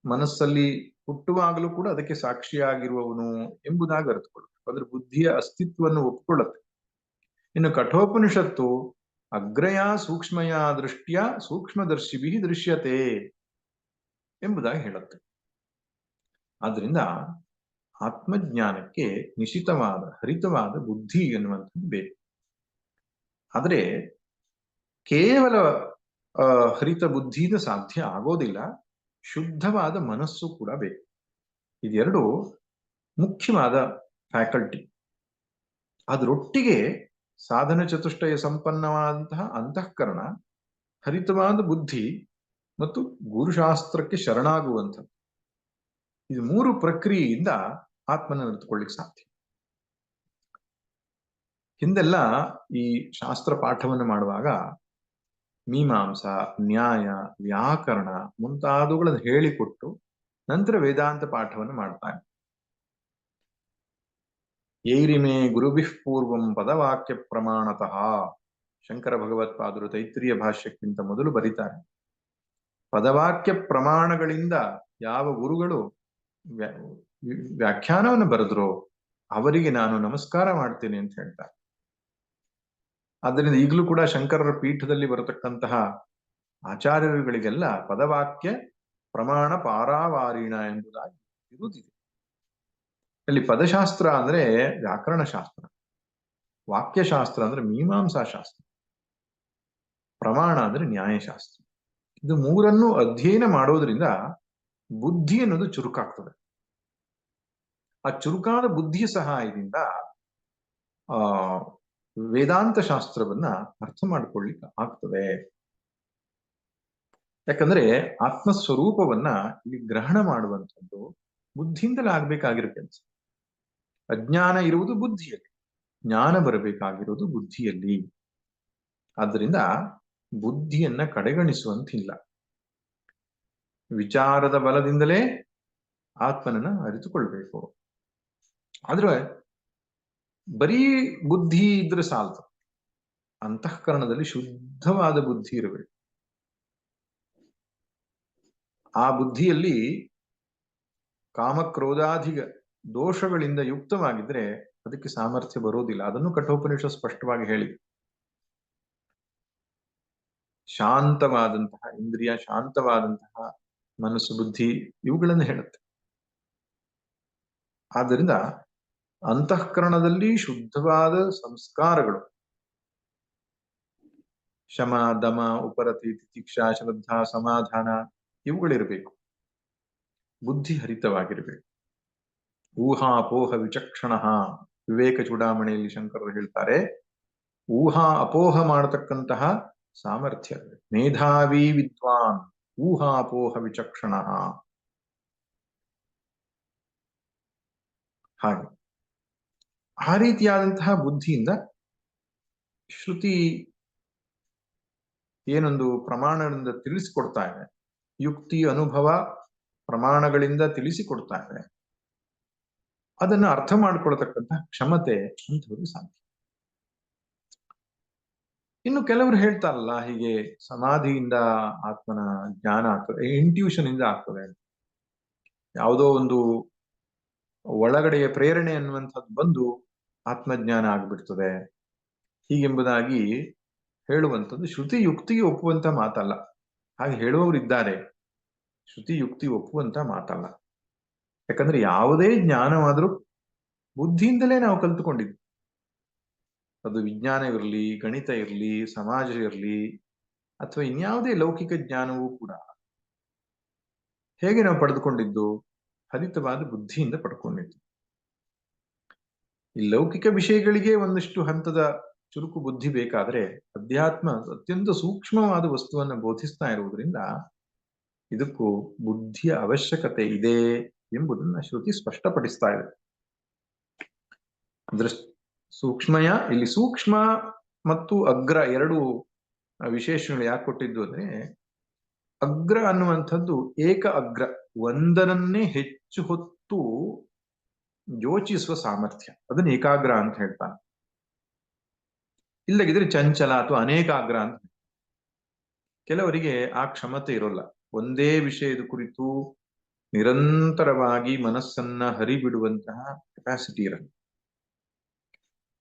ಮನಸ್ಸಲ್ಲಿ ಹುಟ್ಟುವಾಗಲೂ ಕೂಡ ಅದಕ್ಕೆ ಸಾಕ್ಷಿಯಾಗಿರುವವನು ಎಂಬುದಾಗಿ ಅರಿತುಕೊಳ್ಳಬೇಕು. ಅದ್ರ ಬುದ್ಧಿಯ ಅಸ್ತಿತ್ವವನ್ನು ಒಪ್ಪಿಕೊಳ್ಳುತ್ತೆ. ಇನ್ನು ಕಠೋಪನಿಷತ್ತು ಅಗ್ರಯ ಸೂಕ್ಷ್ಮಯ ದೃಷ್ಟಿಯ ಸೂಕ್ಷ್ಮದರ್ಶಿಭಿ ದೃಶ್ಯತೆ ಎಂಬುದಾಗಿ ಹೇಳುತ್ತೆ. ಆದ್ರಿಂದ ಆತ್ಮಜ್ಞಾನಕ್ಕೆ ನಿಶಿತವಾದ ಹರಿತವಾದ ಬುದ್ಧಿ ಎನ್ನುವಂಥದ್ದು ಬೇಕು. ಆದರೆ ಕೇವಲ ಹರಿತ ಬುದ್ಧಿಯಿಂದ ಸಾಧ್ಯ ಆಗೋದಿಲ್ಲ, ಶುದ್ಧವಾದ ಮನಸ್ಸು ಕೂಡ ಬೇಕು. ಇದೆರಡು ಮುಖ್ಯವಾದ ಫ್ಯಾಕಲ್ಟಿ. ಅದರೊಟ್ಟಿಗೆ ಸಾಧನ ಚತುಷ್ಟಯ ಸಂಪನ್ನವಾದಂತಹ ಅಂತಃಕರಣ, ಹರಿತವಾದ ಬುದ್ಧಿ ಮತ್ತು ಗುರುಶಾಸ್ತ್ರಕ್ಕೆ ಶರಣಾಗುವಂಥದ್ದು, ಇದು ಮೂರು ಪ್ರಕ್ರಿಯೆಯಿಂದ ಆತ್ಮನ ಅರಿತುಕೊಳ್ಳಿಕ್ಕೆ ಸಾಧ್ಯ. ಹಿಂದೆಲ್ಲ ಈ ಶಾಸ್ತ್ರ ಪಾಠವನ್ನು ಮಾಡುವಾಗ ಮೀಮಾಂಸ, ನ್ಯಾಯ, ವ್ಯಾಕರಣ ಮುಂತಾದವುಗಳನ್ನು ಹೇಳಿಕೊಟ್ಟು ನಂತರ ವೇದಾಂತ ಪಾಠವನ್ನು ಮಾಡ್ತಾನೆ. ಏರಿಮೆ ಗುರುಭಿಃ ಪೂರ್ವಂ ಪದವಾಕ್ಯ ಪ್ರಮಾಣತಃ, ಶಂಕರ ಭಗವತ್ಪಾದರು ತೈತ್ರಿಯ ಭಾಷ್ಯಕ್ಕಿಂತ ಮೊದಲು ಬರೀತಾರೆ. ಪದವಾಕ್ಯ ಪ್ರಮಾಣಗಳಿಂದ ಯಾವ ಗುರುಗಳು ವ್ಯಾಖ್ಯಾನವನ್ನು ಬರೆದ್ರೋ ಅವರಿಗೆ ನಾನು ನಮಸ್ಕಾರ ಮಾಡ್ತೇನೆ ಅಂತ ಹೇಳ್ತಾರೆ. ಆದ್ದರಿಂದ ಈಗಲೂ ಕೂಡ ಶಂಕರರ ಪೀಠದಲ್ಲಿ ಬರತಕ್ಕಂತಹ ಆಚಾರ್ಯರುಗಳಿಗೆಲ್ಲ ಪದವಾಕ್ಯ ಪ್ರಮಾಣ ಪಾರಾವಾರಿಣ ಎಂಬುದಾಗಿ ಇರುವುದಿದೆ. ಅಲ್ಲಿ ಪದಶಾಸ್ತ್ರ ಅಂದ್ರೆ ವ್ಯಾಕರಣ ಶಾಸ್ತ್ರ, ವಾಕ್ಯಶಾಸ್ತ್ರ ಅಂದ್ರೆ ಮೀಮಾಂಸಾ ಶಾಸ್ತ್ರ, ಪ್ರಮಾಣ ಅಂದ್ರೆ ನ್ಯಾಯಶಾಸ್ತ್ರ. ಇದು ಮೂರನ್ನು ಅಧ್ಯಯನ ಮಾಡೋದ್ರಿಂದ ಬುದ್ಧಿ ಅನ್ನೋದು ಚುರುಕಾಗ್ತದೆ. ಆ ಚುರುಕಾದ ಬುದ್ಧಿಯ ಸಹಾಯದಿಂದ ವೇದಾಂತ ಶಾಸ್ತ್ರವನ್ನ ಅರ್ಥ ಮಾಡ್ಕೊಳ್ಳಿಕ್ಕೆ ಆಗ್ತದೆ. ಯಾಕಂದ್ರೆ ಆತ್ಮಸ್ವರೂಪವನ್ನ ಇಲ್ಲಿ ಗ್ರಹಣ ಮಾಡುವಂಥದ್ದು ಬುದ್ಧಿಯಿಂದಲೇ ಆಗ್ಬೇಕಾಗಿರೋ ಕೆಲಸ. ಅಜ್ಞಾನ ಇರುವುದು ಬುದ್ಧಿಯಲ್ಲಿ, ಜ್ಞಾನ ಬರಬೇಕಾಗಿರೋದು ಬುದ್ಧಿಯಲ್ಲಿ. ಆದ್ದರಿಂದ ಬುದ್ಧಿಯನ್ನ ಕಡೆಗಣಿಸುವಂತಿಲ್ಲ. ವಿಚಾರದ ಬಲದಿಂದಲೇ ಆತ್ಮನನ್ನ ಅರಿತುಕೊಳ್ಬೇಕು. ಆದ್ರೆ ಬರೀ ಬುದ್ಧಿ ಇದ್ರೆ ಸಾಲದು, ಅಂತಃಕರಣದಲ್ಲಿ ಶುದ್ಧವಾದ ಬುದ್ಧಿ ಇರಬೇಕು. ಆ ಬುದ್ಧಿಯಲ್ಲಿ ಕಾಮಕ್ರೋಧಾಧಿಕ ದೋಷಗಳಿಂದ ಯುಕ್ತವಾಗಿದ್ರೆ ಅದಕ್ಕೆ ಸಾಮರ್ಥ್ಯ ಬರೋದಿಲ್ಲ. ಅದನ್ನು ಕಠೋಪನಿಷತ್ ಸ್ಪಷ್ಟವಾಗಿ ಹೇಳಿ. ಶಾಂತವಾದಂತಹ ಇಂದ್ರಿಯ, ಶಾಂತವಾದಂತಹ ಮನಸ್ಸು, ಬುದ್ಧಿ ಇವುಗಳನ್ನು ಹೇಳುತ್ತೆ. ಆದ್ದರಿಂದ ಅಂತಃಕರಣದಲ್ಲಿ ಶುದ್ಧವಾದ ಸಂಸ್ಕಾರಗಳು, ಶಮ, ದಮ, ಉಪರತಿ, ತಿತಿಕ್ಷಾ, ಶ್ರದ್ಧಾ, ಸಮಾಧಾನ ಇವುಗಳಿರಬೇಕು. ಬುದ್ಧಿ ಹರಿತವಾಗಿರಬೇಕು. ಊಹಾ ಅಪೋಹ ವಿಚಕ್ಷಣ, ವಿವೇಕ ಚೂಡಾಮಣಿಯಲ್ಲಿ ಶಂಕರರು ಹೇಳ್ತಾರೆ, ಊಹಾ ಅಪೋಹ ಮಾಡತಕ್ಕಂತಹ ಸಾಮರ್ಥ್ಯ, ಮೇಧಾವಿ ವಿದ್ವಾನ್ ಊಹಾ ಅಪೋಹ ವಿಚಕ್ಷಣ. ಹಾಗೆ ಆ ರೀತಿಯಾದಂತಹ ಬುದ್ಧಿಯಿಂದ ಶ್ರುತಿ ಏನೊಂದು ಪ್ರಮಾಣದಿಂದ ತಿಳಿಸಿಕೊಡ್ತಾ ಇದೆ, ಯುಕ್ತಿ ಅನುಭವ ಪ್ರಮಾಣಗಳಿಂದ ತಿಳಿಸಿಕೊಡ್ತಾ ಇದೆ, ಅದನ್ನು ಅರ್ಥ ಮಾಡಿಕೊಳ್ತಕ್ಕಂತಹ ಕ್ಷಮತೆ ಅಂಥವ್ರಿಗೆ ಸಾಧ್ಯ. ಇನ್ನು ಕೆಲವರು ಹೇಳ್ತಾರಲ್ಲ, ಹೀಗೆ ಸಮಾಧಿಯಿಂದ ಆತ್ಮನ ಜ್ಞಾನ ಆಗ್ತದೆ, ಇಂಟ್ಯೂಷನ್ ಇಂದ ಆಗ್ತದೆ, ಯಾವುದೋ ಒಂದು ಒಳಗಡೆಯ ಪ್ರೇರಣೆ ಅನ್ನುವಂಥದ್ದು ಬಂದು ಆತ್ಮಜ್ಞಾನ ಆಗ್ಬಿಡ್ತದೆ, ಹೀಗೆಂಬುದಾಗಿ ಹೇಳುವಂಥದ್ದು ಶ್ರುತಿ ಯುಕ್ತಿಗೆ ಒಪ್ಪುವಂತ ಮಾತಲ್ಲ. ಹಾಗೆ ಹೇಳುವವರು ಇದ್ದಾರೆ, ಶ್ರುತಿ ಯುಕ್ತಿ ಒಪ್ಪುವಂತ ಮಾತಲ್ಲ. ಯಾಕಂದ್ರೆ ಯಾವುದೇ ಜ್ಞಾನವಾದರೂ ಬುದ್ಧಿಯಿಂದಲೇ ನಾವು ಕಲ್ತುಕೊಂಡಿದ್ವಿ. ಅದು ವಿಜ್ಞಾನ ಇರಲಿ, ಗಣಿತ ಇರಲಿ, ಸಮಾಜ ಇರಲಿ, ಅಥವಾ ಇನ್ಯಾವುದೇ ಲೌಕಿಕ ಜ್ಞಾನವೂ ಕೂಡ ಹೇಗೆ ನಾವು ಪಡೆದುಕೊಂಡಿದ್ದು? ಹರಿತವಾದ ಬುದ್ಧಿಯಿಂದ ಪಡ್ಕೊಂಡಿದ್ದು. ಈ ಲೌಕಿಕ ವಿಷಯಗಳಿಗೆ ಒಂದಿಷ್ಟು ಹಂತದ ಚುರುಕು ಬುದ್ಧಿ ಬೇಕಾದ್ರೆ, ಅಧ್ಯಾತ್ಮ ಅತ್ಯಂತ ಸೂಕ್ಷ್ಮವಾದ ವಸ್ತುವನ್ನು ಬೋಧಿಸ್ತಾ ಇರುವುದರಿಂದ ಇದಕ್ಕೂ ಬುದ್ಧಿಯ ಅವಶ್ಯಕತೆ ಇದೆ ಎಂಬುದನ್ನ ಶ್ರುತಿ ಸ್ಪಷ್ಟಪಡಿಸ್ತಾ ಇದೆ. ಸೂಕ್ಷ್ಮಯ, ಇಲ್ಲಿ ಸೂಕ್ಷ್ಮ ಮತ್ತು ಅಗ್ರ ಎರಡು ವಿಶೇಷಣಗಳು ಯಾಕೆ ಕೊಟ್ಟಿದ್ದು ಅಂದ್ರೆ, ಅಗ್ರ ಅನ್ನುವಂಥದ್ದು ಏಕ ಅಗ್ರ, ಒಂದರನ್ನೇ ಹೆಚ್ಚು ಹೊತ್ತು ಯೋಚಿಸುವ ಸಾಮರ್ಥ್ಯ, ಅದನ್ನ ಏಕಾಗ್ರ ಅಂತ ಹೇಳ್ತಾನೆ. ಇಲ್ಲದಿದ್ರೆ ಚಂಚಲ ಅಥವಾ ಅನೇಕಾಗ್ರ ಅಂತ. ಕೆಲವರಿಗೆ ಆ ಕ್ಷಮತೆ ಇರೋಲ್ಲ, ಒಂದೇ ವಿಷಯದ ಕುರಿತು ನಿರಂತರವಾಗಿ ಮನಸ್ಸನ್ನ ಹರಿಬಿಡುವಂತಹ ಕೆಪಾಸಿಟಿ ಇರಲ್ಲ.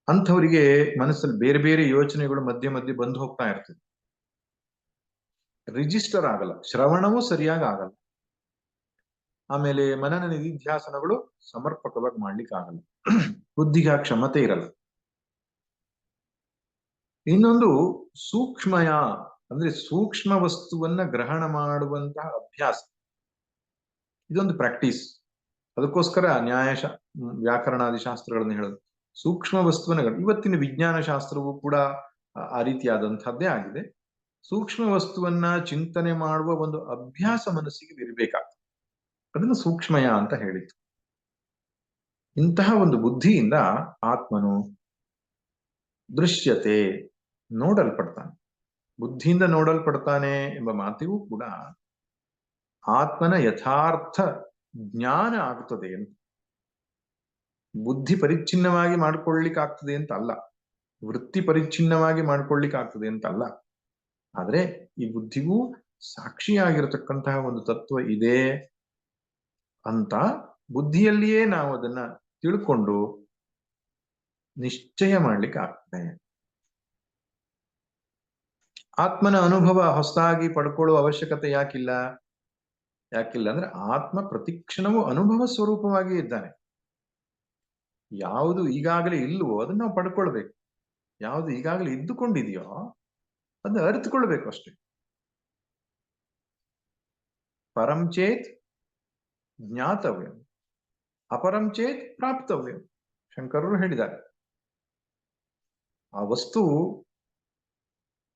ಅಂಥವರಿಗೆ ಮನಸ್ಸಲ್ಲಿ ಬೇರೆ ಬೇರೆ ಯೋಚನೆಗಳು ಮಧ್ಯೆ ಮಧ್ಯೆ ಬಂದು ಹೋಗ್ತಾ ಇರ್ತದೆ, ರಿಜಿಸ್ಟರ್ ಆಗಲ್ಲ, ಶ್ರವಣವೂ ಸರಿಯಾಗಿ ಆಗಲ್ಲ, ಆಮೇಲೆ ಮನನ ನಿಧಿಧ್ಯಾಸನಗಳು ಸಮರ್ಪಕವಾಗಿ ಮಾಡ್ಲಿಕ್ಕೆ ಆಗಲ್ಲ, ಬುದ್ಧಿಗೆ ಆ ಕ್ಷಮತೆ ಇರಲ್ಲ. ಇನ್ನೊಂದು ಸೂಕ್ಷ್ಮಯ ಅಂದ್ರೆ ಸೂಕ್ಷ್ಮ ವಸ್ತುವನ್ನ ಗ್ರಹಣ ಮಾಡುವಂತಹ ಅಭ್ಯಾಸ, ಇದೊಂದು ಪ್ರಾಕ್ಟೀಸ್. ಅದಕ್ಕೋಸ್ಕರ ವ್ಯಾಕರಣಾದಿ ಶಾಸ್ತ್ರಗಳನ್ನು ಹೇಳೋದು ಸೂಕ್ಷ್ಮ ವಸ್ತುವನ್ನ. ಇವತ್ತಿನ ವಿಜ್ಞಾನ ಶಾಸ್ತ್ರವೂ ಕೂಡ ಆ ರೀತಿಯಾದಂತಹದ್ದೇ ಆಗಿದೆ. ಸೂಕ್ಷ್ಮ ವಸ್ತುವನ್ನ ಚಿಂತನೆ ಮಾಡುವ ಒಂದು ಅಭ್ಯಾಸ ಮನಸ್ಸಿಗೆ ಇರಬೇಕಾಗ್ತದೆ, ಅದನ್ನು ಸೂಕ್ಷ್ಮಯ ಅಂತ ಹೇಳಿತ್ತು. ಇಂತಹ ಒಂದು ಬುದ್ಧಿಯಿಂದ ಆತ್ಮನು ದೃಶ್ಯತೆ, ನೋಡಲ್ಪಡ್ತಾನೆ. ಬುದ್ಧಿಯಿಂದ ನೋಡಲ್ಪಡ್ತಾನೆ ಎಂಬ ಮಾತಿಗೂ ಕೂಡ ಆತ್ಮನ ಯಥಾರ್ಥ ಜ್ಞಾನ ಆಗ್ತದೆ ಅಂತ. ಬುದ್ಧಿ ಪರಿಚ್ಛಿನ್ನವಾಗಿ ಮಾಡ್ಕೊಳ್ಳಿಕ್ಕಾಗ್ತದೆ ಅಂತ ಅಲ್ಲ, ವೃತ್ತಿ ಪರಿಚ್ಛಿನ್ನವಾಗಿ ಮಾಡ್ಕೊಳ್ಳಿಕ್ಕಾಗ್ತದೆ ಅಂತ ಅಲ್ಲ. ಆದ್ರೆ ಈ ಬುದ್ಧಿಗೂ ಸಾಕ್ಷಿಯಾಗಿರತಕ್ಕಂತಹ ಒಂದು ತತ್ವ ಇದೆ ಅಂತ ಬುದ್ಧಿಯಲ್ಲಿಯೇ ನಾವು ಅದನ್ನ ತಿಳ್ಕೊಂಡು ನಿಶ್ಚಯ ಮಾಡ್ಲಿಕ್ಕೆ ಆಗ್ತದೆ. ಆತ್ಮನ ಅನುಭವ ಹೊಸದಾಗಿ ಪಡ್ಕೊಳ್ಳುವ ಅವಶ್ಯಕತೆ ಯಾಕಿಲ್ಲ ಅಂದ್ರೆ ಆತ್ಮ ಪ್ರತಿಕ್ಷಣವೂ ಅನುಭವ ಸ್ವರೂಪವಾಗಿ ಇದ್ದಾನೆ. ಯಾವುದು ಈಗಾಗಲೇ ಇಲ್ಲವೋ ಅದನ್ನ ನಾವು ಪಡ್ಕೊಳ್ಬೇಕು, ಯಾವುದು ಈಗಾಗಲೇ ಇದ್ದುಕೊಂಡಿದೆಯೋ ಅದನ್ನ ಅರಿತುಕೊಳ್ಬೇಕು ಅಷ್ಟೇ. ಪರಂ ಚೇತ್ ಜ್ಞಾತವ್ಯ, ಅಪರಂ ಚೇತ್ ಪ್ರಾಪ್ತವ್ಯ. ಶಂಕರರು ಹೇಳಿದ್ದಾರೆ, ಆ ವಸ್ತು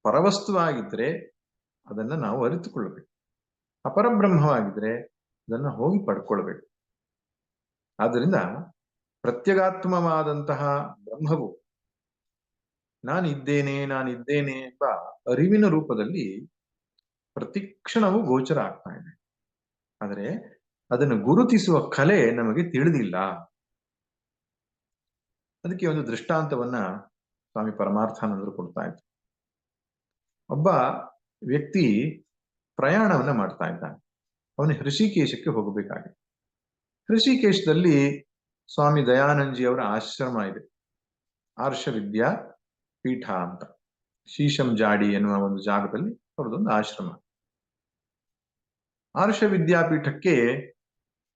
ಪರವಸ್ತುವಾಗಿದ್ರೆ ಅದನ್ನ ನಾವು ಅರಿತುಕೊಳ್ಳಬೇಕು, ಅಪರಬ್ರಹ್ಮವಾಗಿದ್ರೆ ಅದನ್ನ ಹೋಗಿ ಪಡ್ಕೊಳ್ಬೇಕು. ಆದ್ದರಿಂದ ಪ್ರತ್ಯಗಾತ್ಮವಾದಂತಹ ಬ್ರಹ್ಮವು ನಾನಿದ್ದೇನೆ ಎಂಬ ಅರಿವಿನ ರೂಪದಲ್ಲಿ ಪ್ರತಿಕ್ಷಣವೂ ಗೋಚರ ಆಗ್ತಾ ಇದೆ. ಆದರೆ ಅದನ್ನು ಗುರುತಿಸುವ ಕಲೆ ನಮಗೆ ತಿಳಿದಿಲ್ಲ. ಅದಕ್ಕೆ ಒಂದು ದೃಷ್ಟಾಂತವನ್ನ ಸ್ವಾಮಿ ಪರಮಾರ್ಥಾನಂದರು ಕೊಡ್ತಾ ಇದ್ರು. ಒಬ್ಬ ವ್ಯಕ್ತಿ ಪ್ರಯಾಣವನ್ನ ಮಾಡ್ತಾ ಇದ್ದಾನೆ, ಅವನು ಹೃಷಿಕೇಶಕ್ಕೆ ಹೋಗಬೇಕಾಗಿದೆ. ಹೃಷಿಕೇಶದಲ್ಲಿ ಸ್ವಾಮಿ ದಯಾನಂದಜಿ ಅವರ ಆಶ್ರಮ ಇದೆ, ಆರ್ಷ ವಿದ್ಯಾ ಪೀಠ ಅಂತ, ಶೀಶಂ ಜಾಡಿ ಎನ್ನುವ ಒಂದು ಜಾಗದಲ್ಲಿ ಅವರದೊಂದು ಆಶ್ರಮ. ಆರ್ಷ ವಿದ್ಯಾಪೀಠಕ್ಕೆ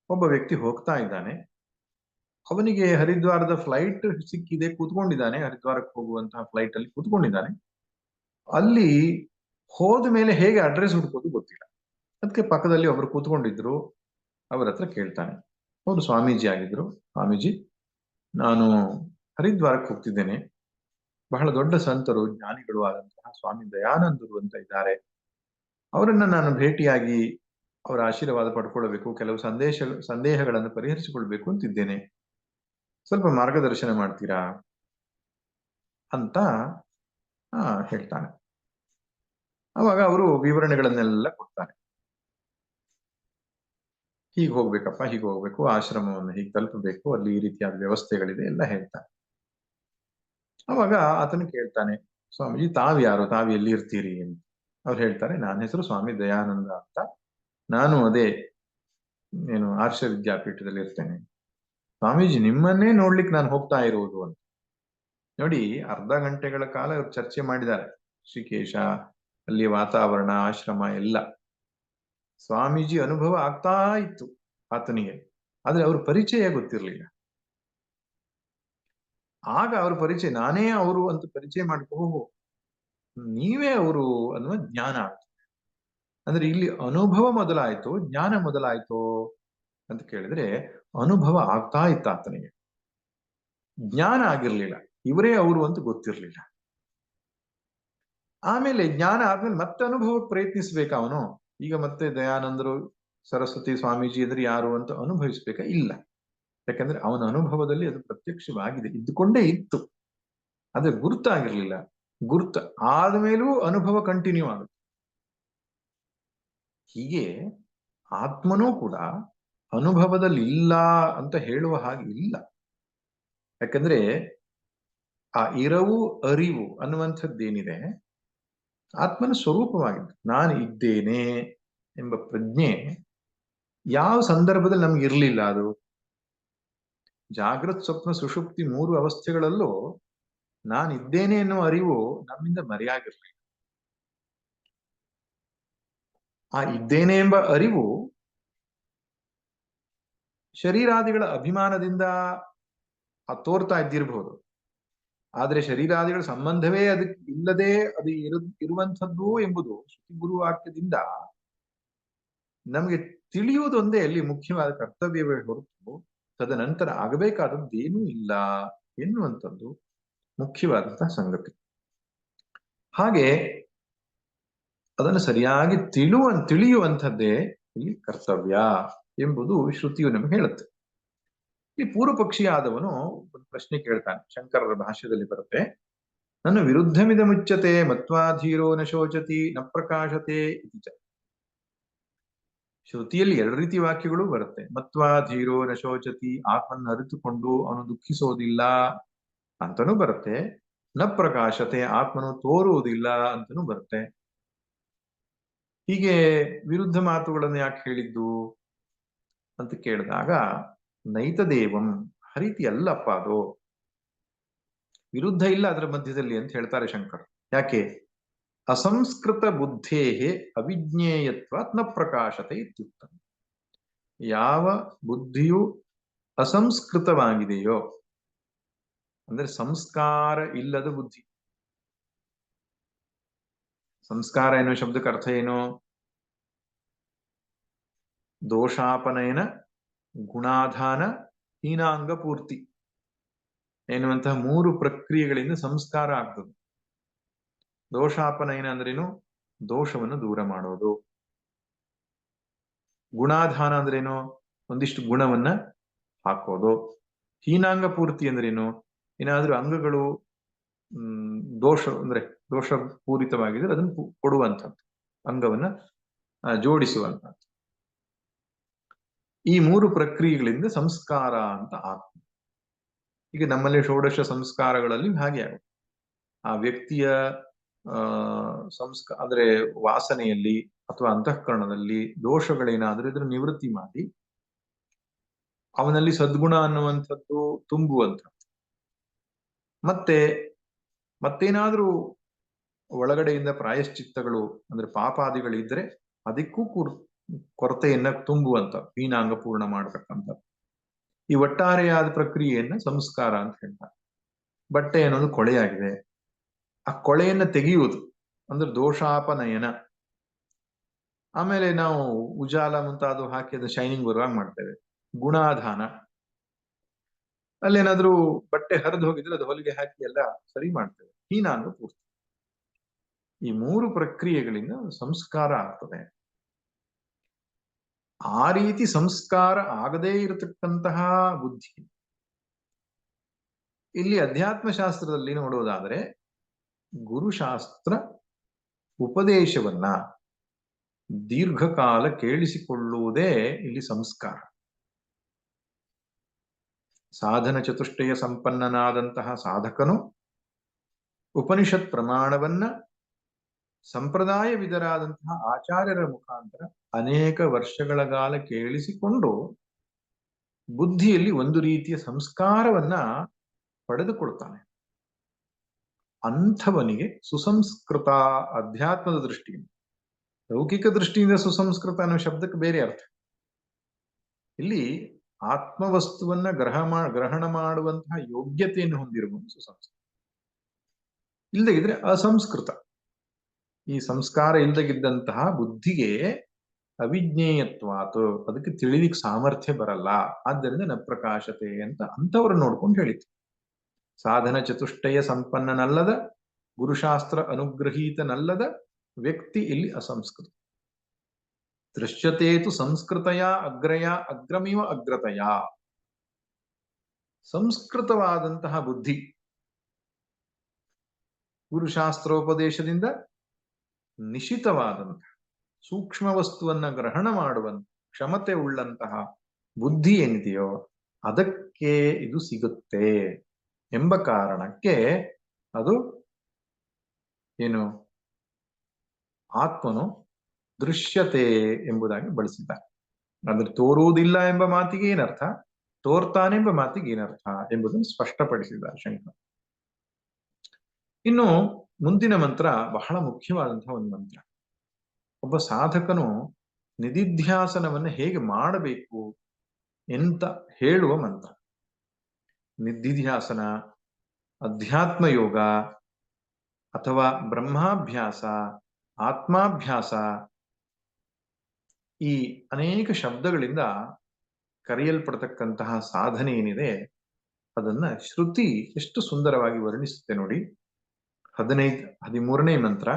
ಒಬ್ಬ ವ್ಯಕ್ತಿ ಹೋಗ್ತಾ ಇದ್ದಾನೆ. ಅವನಿಗೆ ಹರಿದ್ವಾರದ ಫ್ಲೈಟ್ ಸಿಕ್ಕಿದೆ, ಕೂತ್ಕೊಂಡಿದ್ದಾನೆ, ಹರಿದ್ವಾರಕ್ಕೆ ಹೋಗುವಂತಹ ಫ್ಲೈಟ್ ಅಲ್ಲಿ ಕೂತ್ಕೊಂಡಿದ್ದಾನೆ. ಅಲ್ಲಿ ಹೋದ ಮೇಲೆ ಹೇಗೆ ಅಡ್ರೆಸ್ ಹುಡ್ಕೋದು ಗೊತ್ತಿಲ್ಲ. ಅದಕ್ಕೆ ಪಕ್ಕದಲ್ಲಿ ಒಬ್ರು ಕೂತ್ಕೊಂಡಿದ್ರು, ಅವರ ಹತ್ರ ಕೇಳ್ತಾನೆ. ಅವರು ಸ್ವಾಮೀಜಿ ಆಗಿದ್ರು. ಸ್ವಾಮೀಜಿ, ನಾನು ಹರಿದ್ವಾರಕ್ಕೆ ಹೋಗ್ತಿದ್ದೇನೆ, ಬಹಳ ದೊಡ್ಡ ಸಂತರು ಜ್ಞಾನಿಗಳು ಆದಂತಹ ಸ್ವಾಮಿ ದಯಾನಂದರು ಅಂತ ಇದ್ದಾರೆ, ಅವರನ್ನ ನಾನು ಭೇಟಿಯಾಗಿ ಅವರ ಆಶೀರ್ವಾದ ಪಡ್ಕೊಳ್ಬೇಕು, ಕೆಲವು ಸಂದೇಹಗಳನ್ನು ಪರಿಹರಿಸಿಕೊಳ್ಬೇಕು ಅಂತಿದ್ದೇನೆ, ಸ್ವಲ್ಪ ಮಾರ್ಗದರ್ಶನ ಮಾಡ್ತೀರಾ ಅಂತ ಹೇಳ್ತಾನೆ. ಅವಾಗ ಅವರು ವಿವರಣೆಗಳನ್ನೆಲ್ಲ ಕೊಡ್ತಾರೆ. ಹೀಗೆ ಹೋಗ್ಬೇಕಪ್ಪ, ಹೀಗೆ ಹೋಗ್ಬೇಕು, ಆಶ್ರಮವನ್ನು ಹೀಗೆ ತಲುಪಬೇಕು, ಅಲ್ಲಿ ಈ ರೀತಿಯಾದ ವ್ಯವಸ್ಥೆಗಳಿದೆ ಎಲ್ಲ ಹೇಳ್ತಾನೆ. ಅವಾಗ ಆತನು ಕೇಳ್ತಾನೆ, ಸ್ವಾಮೀಜಿ ತಾವ್ಯಾರು, ತಾವು ಎಲ್ಲಿ ಇರ್ತೀರಿ ಅಂತ. ಅವ್ರು ಹೇಳ್ತಾರೆ, ನನ್ನ ಹೆಸರು ಸ್ವಾಮಿ ದಯಾನಂದ ಅಂತ, ನಾನು ಅದೇ ಆರ್ಷ ವಿದ್ಯಾಪೀಠದಲ್ಲಿ ಇರ್ತೇನೆ. ಸ್ವಾಮೀಜಿ ನಿಮ್ಮನ್ನೇ ನೋಡ್ಲಿಕ್ಕೆ ನಾನು ಹೋಗ್ತಾ ಇರುವುದು ಅಂತ. ನೋಡಿ, ಅರ್ಧ ಗಂಟೆಗಳ ಕಾಲ ಅವ್ರು ಚರ್ಚೆ ಮಾಡಿದ್ದಾರೆ, ಶ್ರೀಕೇಶ, ಅಲ್ಲಿ ವಾತಾವರಣ, ಆಶ್ರಮ ಎಲ್ಲ. ಸ್ವಾಮೀಜಿ ಅನುಭವ ಆಗ್ತಾ ಇತ್ತು ಆತನಿಗೆ. ಆದ್ರೆ ಅವ್ರ ಪರಿಚಯ ಗೊತ್ತಿರ್ಲಿಲ್ಲ. ಆಗ ಅವ್ರ ಪರಿಚಯ, ನಾನೇ ಅವರು ಅಂತ ಪರಿಚಯ ಮಾಡ್ಕೋ, ನೀವೇ ಅವರು ಅನ್ನುವ ಜ್ಞಾನ ಆಗ್ತದೆ. ಅಂದ್ರೆ ಇಲ್ಲಿ ಅನುಭವ ಮೊದಲಾಯ್ತು, ಜ್ಞಾನ ಮೊದಲಾಯ್ತು ಅಂತ ಕೇಳಿದ್ರೆ, ಅನುಭವ ಆಗ್ತಾ ಇತ್ತ ಆತನಿಗೆ, ಜ್ಞಾನ ಆಗಿರ್ಲಿಲ್ಲ. ಇವರೇ ಅವರು ಅಂತ ಗೊತ್ತಿರ್ಲಿಲ್ಲ. ಆಮೇಲೆ ಜ್ಞಾನ ಆದ್ಮೇಲೆ ಮತ್ತೆ ಅನುಭವಕ್ಕೆ ಪ್ರಯತ್ನಿಸ್ಬೇಕ ಅವನು. ಈಗ ಮತ್ತೆ ದಯಾನಂದರು, ಸರಸ್ವತಿ ಸ್ವಾಮೀಜಿ ಅಂದ್ರೆ ಯಾರು ಅಂತ ಅನುಭವಿಸ್ಬೇಕ? ಇಲ್ಲ. ಯಾಕಂದ್ರೆ ಅವನ ಅನುಭವದಲ್ಲಿ ಅದು ಪ್ರತ್ಯಕ್ಷವಾಗಿದೆ, ಇದ್ದುಕೊಂಡೇ ಇತ್ತು, ಆದ್ರೆ ಗುರುತಾಗಿರ್ಲಿಲ್ಲ. ಗುರುತ ಆದ್ಮೇಲೂ ಅನುಭವ ಕಂಟಿನ್ಯೂ ಆಗುತ್ತೆ. ಹೀಗೆ ಆತ್ಮನೂ ಕೂಡ ಅನುಭವದಲ್ಲಿ ಇಲ್ಲ ಅಂತ ಹೇಳುವ ಹಾಗೆ ಇಲ್ಲ. ಯಾಕಂದ್ರೆ ಆ ಇರವು ಅರಿವು ಅನ್ನುವಂಥದ್ದೇನಿದೆ, ಆತ್ಮನ ಸ್ವರೂಪವಾಗಿದೆ. ನಾನು ಇದ್ದೇನೆ ಎಂಬ ಪ್ರಜ್ಞೆ ಯಾವ ಸಂದರ್ಭದಲ್ಲಿ ನಮ್ಗೆ ಇರ್ಲಿಲ್ಲ. ಅದು ಜಾಗೃತ್, ಸ್ವಪ್ನ, ಸುಷುಪ್ತಿ 3 ಅವಸ್ಥೆಗಳಲ್ಲೂ ನಾನಿದ್ದೇನೆ ಎನ್ನುವ ಅರಿವು ನಮ್ಮಿಂದ ಮರೆಯಾಗಿರ್ಲಿಲ್ಲ. ಆ ಇದ್ದೇನೆ ಎಂಬ ಅರಿವು ಶರೀರಾದಿಗಳ ಅಭಿಮಾನದಿಂದ ತೋರ್ತಾ ಇದ್ದಿರಬಹುದು, ಆದ್ರೆ ಶರೀರಾದಿಗಳ ಸಂಬಂಧವೇ ಅದಕ್ಕೆ ಇಲ್ಲದೆ ಅದು ಇರುವಂಥದ್ದು ಎಂಬುದು ಶ್ರುತಿ ಗುರು ವಾಕ್ಯದಿಂದ ನಮಗೆ ತಿಳಿಯುವುದೊಂದೇ ಅಲ್ಲಿ ಮುಖ್ಯವಾದ ಕರ್ತವ್ಯವೇ ಹೊರತು ತದನಂತರ ಆಗಬೇಕಾದದ್ದು ಏನೂ ಇಲ್ಲ ಎನ್ನುವಂಥದ್ದು ಮುಖ್ಯವಾದಂತಹ ಸಂಗತಿ. ಹಾಗೆ ಅದನ್ನು ಸರಿಯಾಗಿ ತಿಳಿಯುವಂಥದ್ದೇ ಇಲ್ಲಿ ಕರ್ತವ್ಯ ಎಂಬುದು ಶ್ರುತಿಯು ನಮಗೆ ಹೇಳುತ್ತೆ. ಈ ಪೂರ್ವ ಪಕ್ಷಿಯಾದವನು ಒಂದು ಪ್ರಶ್ನೆ ಕೇಳ್ತಾನೆ, ಶಂಕರರ ಭಾಷ್ಯದಲ್ಲಿ ಬರುತ್ತೆ, ನನ್ನ ವಿರುದ್ಧಮಿದ ಮುಚ್ಚತೆ ಮತ್ವಾಧೀರೋ ನ ಶೋಚತಿ ನ ಪ್ರಕಾಶತೆ ಇತಿ ಚ. ಶ್ರುತಿಯಲ್ಲಿ 2 ರೀತಿ ವಾಕ್ಯಗಳು ಬರುತ್ತೆ. ಮತ್ವಾಧೀರೋ ನ ಶೋಚತಿ, ಆತ್ಮನ್ನು ಅರಿತುಕೊಂಡು ಅವನು ದುಃಖಿಸೋದಿಲ್ಲ ಅಂತನೂ ಬರುತ್ತೆ. ನ ಪ್ರಕಾಶತೆ, ಆತ್ಮನು ತೋರುವುದಿಲ್ಲ ಅಂತನೂ ಬರುತ್ತೆ. ಹೀಗೆ ವಿರುದ್ಧ ಮಾತುಗಳನ್ನು ಯಾಕೆ ಹೇಳಿದ್ದು ಅಂತ ಕೇಳಿದಾಗ, ನೈತದೇವಂ, ಹರೀತಿ ಅಲ್ಲಪ್ಪ ಅದು, ವಿರುದ್ಧ ಇಲ್ಲ ಅದರ ಮಧ್ಯದಲ್ಲಿ ಅಂತ ಹೇಳ್ತಾರೆ ಶಂಕರ್. ಯಾಕೆ? ಅಸಂಸ್ಕೃತ ಬುದ್ಧೇಹೇ ಅವಿಜ್ಞೇಯತ್ವಾತ್ ನ ಪ್ರಕಾಶತೆ ಇತ್ಯುಕ್ತ. ಯಾವ ಬುದ್ಧಿಯು ಅಸಂಸ್ಕೃತವಾಗಿದೆಯೋ, ಅಂದ್ರೆ ಸಂಸ್ಕಾರ ಇಲ್ಲದ ಬುದ್ಧಿ. ಸಂಸ್ಕಾರ ಎನ್ನುವ ಶಬ್ದಕ್ಕೆ ಅರ್ಥ ಏನು? ದೋಷಾಪನಯನ, ಗುಣಾಧಾನ, ಹೀನಾಂಗ ಪೂರ್ತಿ ಎನ್ನುವಂತಹ 3 ಪ್ರಕ್ರಿಯೆಗಳಿಂದ ಸಂಸ್ಕಾರ ಆಗ್ತದೆ. ದೋಷಾಪನಯನ ಅಂದ್ರೇನು? ದೋಷವನ್ನು ದೂರ ಮಾಡೋದು. ಗುಣಾಧಾನ ಅಂದ್ರೇನು? ಒಂದಿಷ್ಟು ಗುಣವನ್ನ ಹಾಕೋದು. ಹೀನಾಂಗ ಪೂರ್ತಿ ಅಂದ್ರೇನು? ಏನಾದ್ರೂ ಅಂಗಗಳು ದೋಷ ಅಂದ್ರೆ ದೋಷ ಪೂರಿತವಾಗಿದ್ರೆ ಅದನ್ನು ಕೊಡುವಂಥದ್ದು, ಅಂಗವನ್ನ ಜೋಡಿಸುವಂಥದ್ದು. ಈ 3 ಪ್ರಕ್ರಿಯೆಗಳಿಂದ ಸಂಸ್ಕಾರ ಅಂತ ಆಗ್ತದೆ. ಈಗ ನಮ್ಮಲ್ಲಿ ಷೋಡಶ ಸಂಸ್ಕಾರಗಳಲ್ಲಿ ಹಾಗೆ ಆಗುತ್ತೆ. ಆ ವ್ಯಕ್ತಿಯ ಅಂದ್ರೆ ವಾಸನೆಯಲ್ಲಿ ಅಥವಾ ಅಂತಃಕರಣದಲ್ಲಿ ದೋಷಗಳೇನಾದ್ರೂ ಇದ್ರ ನಿವೃತ್ತಿ ಮಾಡಿ ಅವನಲ್ಲಿ ಸದ್ಗುಣ ಅನ್ನುವಂಥದ್ದು ತುಂಬುವಂಥದ್ದು. ಮತ್ತೇನಾದ್ರೂ ಒಳಗಡೆಯಿಂದ ಪ್ರಾಯಶ್ಚಿತ್ತಗಳು ಅಂದ್ರೆ ಪಾಪಾದಿಗಳಿದ್ರೆ ಅದಕ್ಕೂ ಕೊರತೆಯನ್ನ ತುಂಬುವಂತ, ಹೀನಾಂಗ ಪೂರ್ಣ ಮಾಡತಕ್ಕಂಥ ಈ ಒಟ್ಟಾರೆಯಾದ ಪ್ರಕ್ರಿಯೆಯನ್ನ ಸಂಸ್ಕಾರ ಅಂತ ಹೇಳ್ತಾರೆ. ಬಟ್ಟೆ ಅನ್ನೋದು ಕೊಳೆಯಾಗಿದೆ, ಆ ಕೊಳೆಯನ್ನ ತೆಗೆಯುವುದು ಅಂದ್ರೆ ದೋಷಾಪನಯನ. ಆಮೇಲೆ ನಾವು ಉಜಾಲ ಮುಂತಾದವು ಹಾಕಿ ಅದು ಶೈನಿಂಗ್ ಬರುವಾಗ ಮಾಡ್ತೇವೆ, ಗುಣಾಧಾನ. ಅಲ್ಲೇನಾದ್ರೂ ಬಟ್ಟೆ ಹರಿದು ಹೋಗಿದ್ರೆ ಅದು ಹೊಲಿಗೆ ಹಾಕಿ ಎಲ್ಲ ಸರಿ ಮಾಡ್ತೇವೆ, ಹೀನಾಂಗ ಪೂರ್ತಿ. ಈ 3 ಪ್ರಕ್ರಿಯೆಗಳಿಂದ ಸಂಸ್ಕಾರ ಆಗ್ತದೆ. ಆ ರೀತಿ ಸಂಸ್ಕಾರ ಆಗದೇ ಇರತಕ್ಕಂತಹ ಬುದ್ಧಿ ಇಲ್ಲಿ ಅಧ್ಯಾತ್ಮ ಶಾಸ್ತ್ರದಲ್ಲಿ ನೋಡುವುದಾದ್ರೆ ಗುರುಶಾಸ್ತ್ರ ಉಪದೇಶವನ್ನ ದೀರ್ಘಕಾಲ ಕೇಳಿಸಿಕೊಳ್ಳುವುದೇ ಇಲ್ಲಿ ಸಂಸ್ಕಾರ. ಸಾಧನ ಚತುಷ್ಟಯ ಸಂಪನ್ನನಾದಂತಹ ಸಾಧಕನು ಉಪನಿಷತ್ ಪ್ರಮಾಣವನ್ನ ಸಂಪ್ರದಾಯ ವಿಧರಾದಂತಹ ಆಚಾರ್ಯರ ಮುಖಾಂತರ ಅನೇಕ ವರ್ಷಗಳ ಕಾಲ ಕೇಳಿಸಿಕೊಂಡು ಬುದ್ಧಿಯಲ್ಲಿ ಒಂದು ರೀತಿಯ ಸಂಸ್ಕಾರವನ್ನ ಪಡೆದುಕೊಳ್ತಾನೆ. ಅಂಥವನಿಗೆ ಸುಸಂಸ್ಕೃತ, ಅಧ್ಯಾತ್ಮದ ದೃಷ್ಟಿಯಿಂದ. ಲೌಕಿಕ ದೃಷ್ಟಿಯಿಂದ ಸುಸಂಸ್ಕೃತ ಅನ್ನೋ ಶಬ್ದಕ್ಕೆ ಬೇರೆ ಅರ್ಥ. ಇಲ್ಲಿ ಆತ್ಮವಸ್ತುವನ್ನ ಗ್ರಹಣ ಮಾಡುವಂತಹ ಯೋಗ್ಯತೆಯನ್ನು ಹೊಂದಿರುವುದು ಸುಸಂಸ್ಕೃತ. ಇಲ್ಲದಿದ್ರೆ ಅಸಂಸ್ಕೃತ. ಈ ಸಂಸ್ಕಾರ ಇಲ್ಲದಗಿದ್ದಂತಹ ಬುದ್ಧಿಗೆ ಅವಿಜ್ಞೇಯತ್ವಾತು, ಅದಕ್ಕೆ ತಿಳಿಲಿಕ್ಕೆ ಸಾಮರ್ಥ್ಯ ಬರಲ್ಲ. ಆದ್ದರಿಂದ ನ ಪ್ರಕಾಶತೆ ಅಂತ ಅಂತವ್ರು ನೋಡ್ಕೊಂಡು ಹೇಳಿತು. ಸಾಧನ ಚತುಷ್ಟಯ ಸಂಪನ್ನನಲ್ಲದ, ಗುರುಶಾಸ್ತ್ರ ಅನುಗ್ರಹೀತನಲ್ಲದ ವ್ಯಕ್ತಿ ಇಲ್ಲಿ ಅಸಂಸ್ಕೃತ. ದೃಶ್ಯತೇತು ಸಂಸ್ಕೃತಯ ಅಗ್ರಮಿವ ಅಗ್ರತಯ. ಸಂಸ್ಕೃತವಾದಂತಹ ಬುದ್ಧಿ ಗುರುಶಾಸ್ತ್ರೋಪದೇಶದಿಂದ ನಿಶಿತವಾದಂತಹ ಸೂಕ್ಷ್ಮ ವಸ್ತುವನ್ನ ಗ್ರಹಣ ಮಾಡುವಂತ ಕ್ಷಮತೆ ಉಳ್ಳಂತಹ ಬುದ್ಧಿ ಏನಿದೆಯೋ ಅದಕ್ಕೆ ಇದು ಸಿಗುತ್ತೆ ಎಂಬ ಕಾರಣಕ್ಕೆ ಅದು ಏನು ಆತ್ಮನು ದೃಶ್ಯತೆ ಎಂಬುದಾಗಿ ಬಳಸಿದ್ದಾರೆ. ಅಂದ್ರೆ ತೋರುವುದಿಲ್ಲ ಎಂಬ ಮಾತಿಗೆ ಏನರ್ಥ, ತೋರ್ತಾನೆಂಬ ಮಾತಿಗೆ ಏನರ್ಥ ಎಂಬುದನ್ನು ಸ್ಪಷ್ಟಪಡಿಸಿದ್ದಾರೆ ಶಂಕರ. ಇನ್ನು ಮುಂದಿನ ಮಂತ್ರ ಬಹಳ ಮುಖ್ಯವಾದಂತಹ ಒಂದು ಮಂತ್ರ. ಒಬ್ಬ ಸಾಧಕನು ನಿಧಿಧ್ಯಾಸನವನ್ನು ಹೇಗೆ ಮಾಡಬೇಕು ಎಂತ ಹೇಳುವ ಮಂತ್ರ. ನಿಧಿಧ್ಯಾಸನ, ಅಧ್ಯಾತ್ಮ ಯೋಗ ಅಥವಾ ಬ್ರಹ್ಮಾಭ್ಯಾಸ, ಆತ್ಮಾಭ್ಯಾಸ, ಈ ಅನೇಕ ಶಬ್ದಗಳಿಂದ ಕರೆಯಲ್ಪಡ್ತಕ್ಕಂತಹ ಸಾಧನೆ ಏನಿದೆ ಅದನ್ನ ಶ್ರುತಿ ಎಷ್ಟು ಸುಂದರವಾಗಿ ವರ್ಣಿಸುತ್ತೆ ನೋಡಿ. 13ನೇ ಮಂತ್ರ.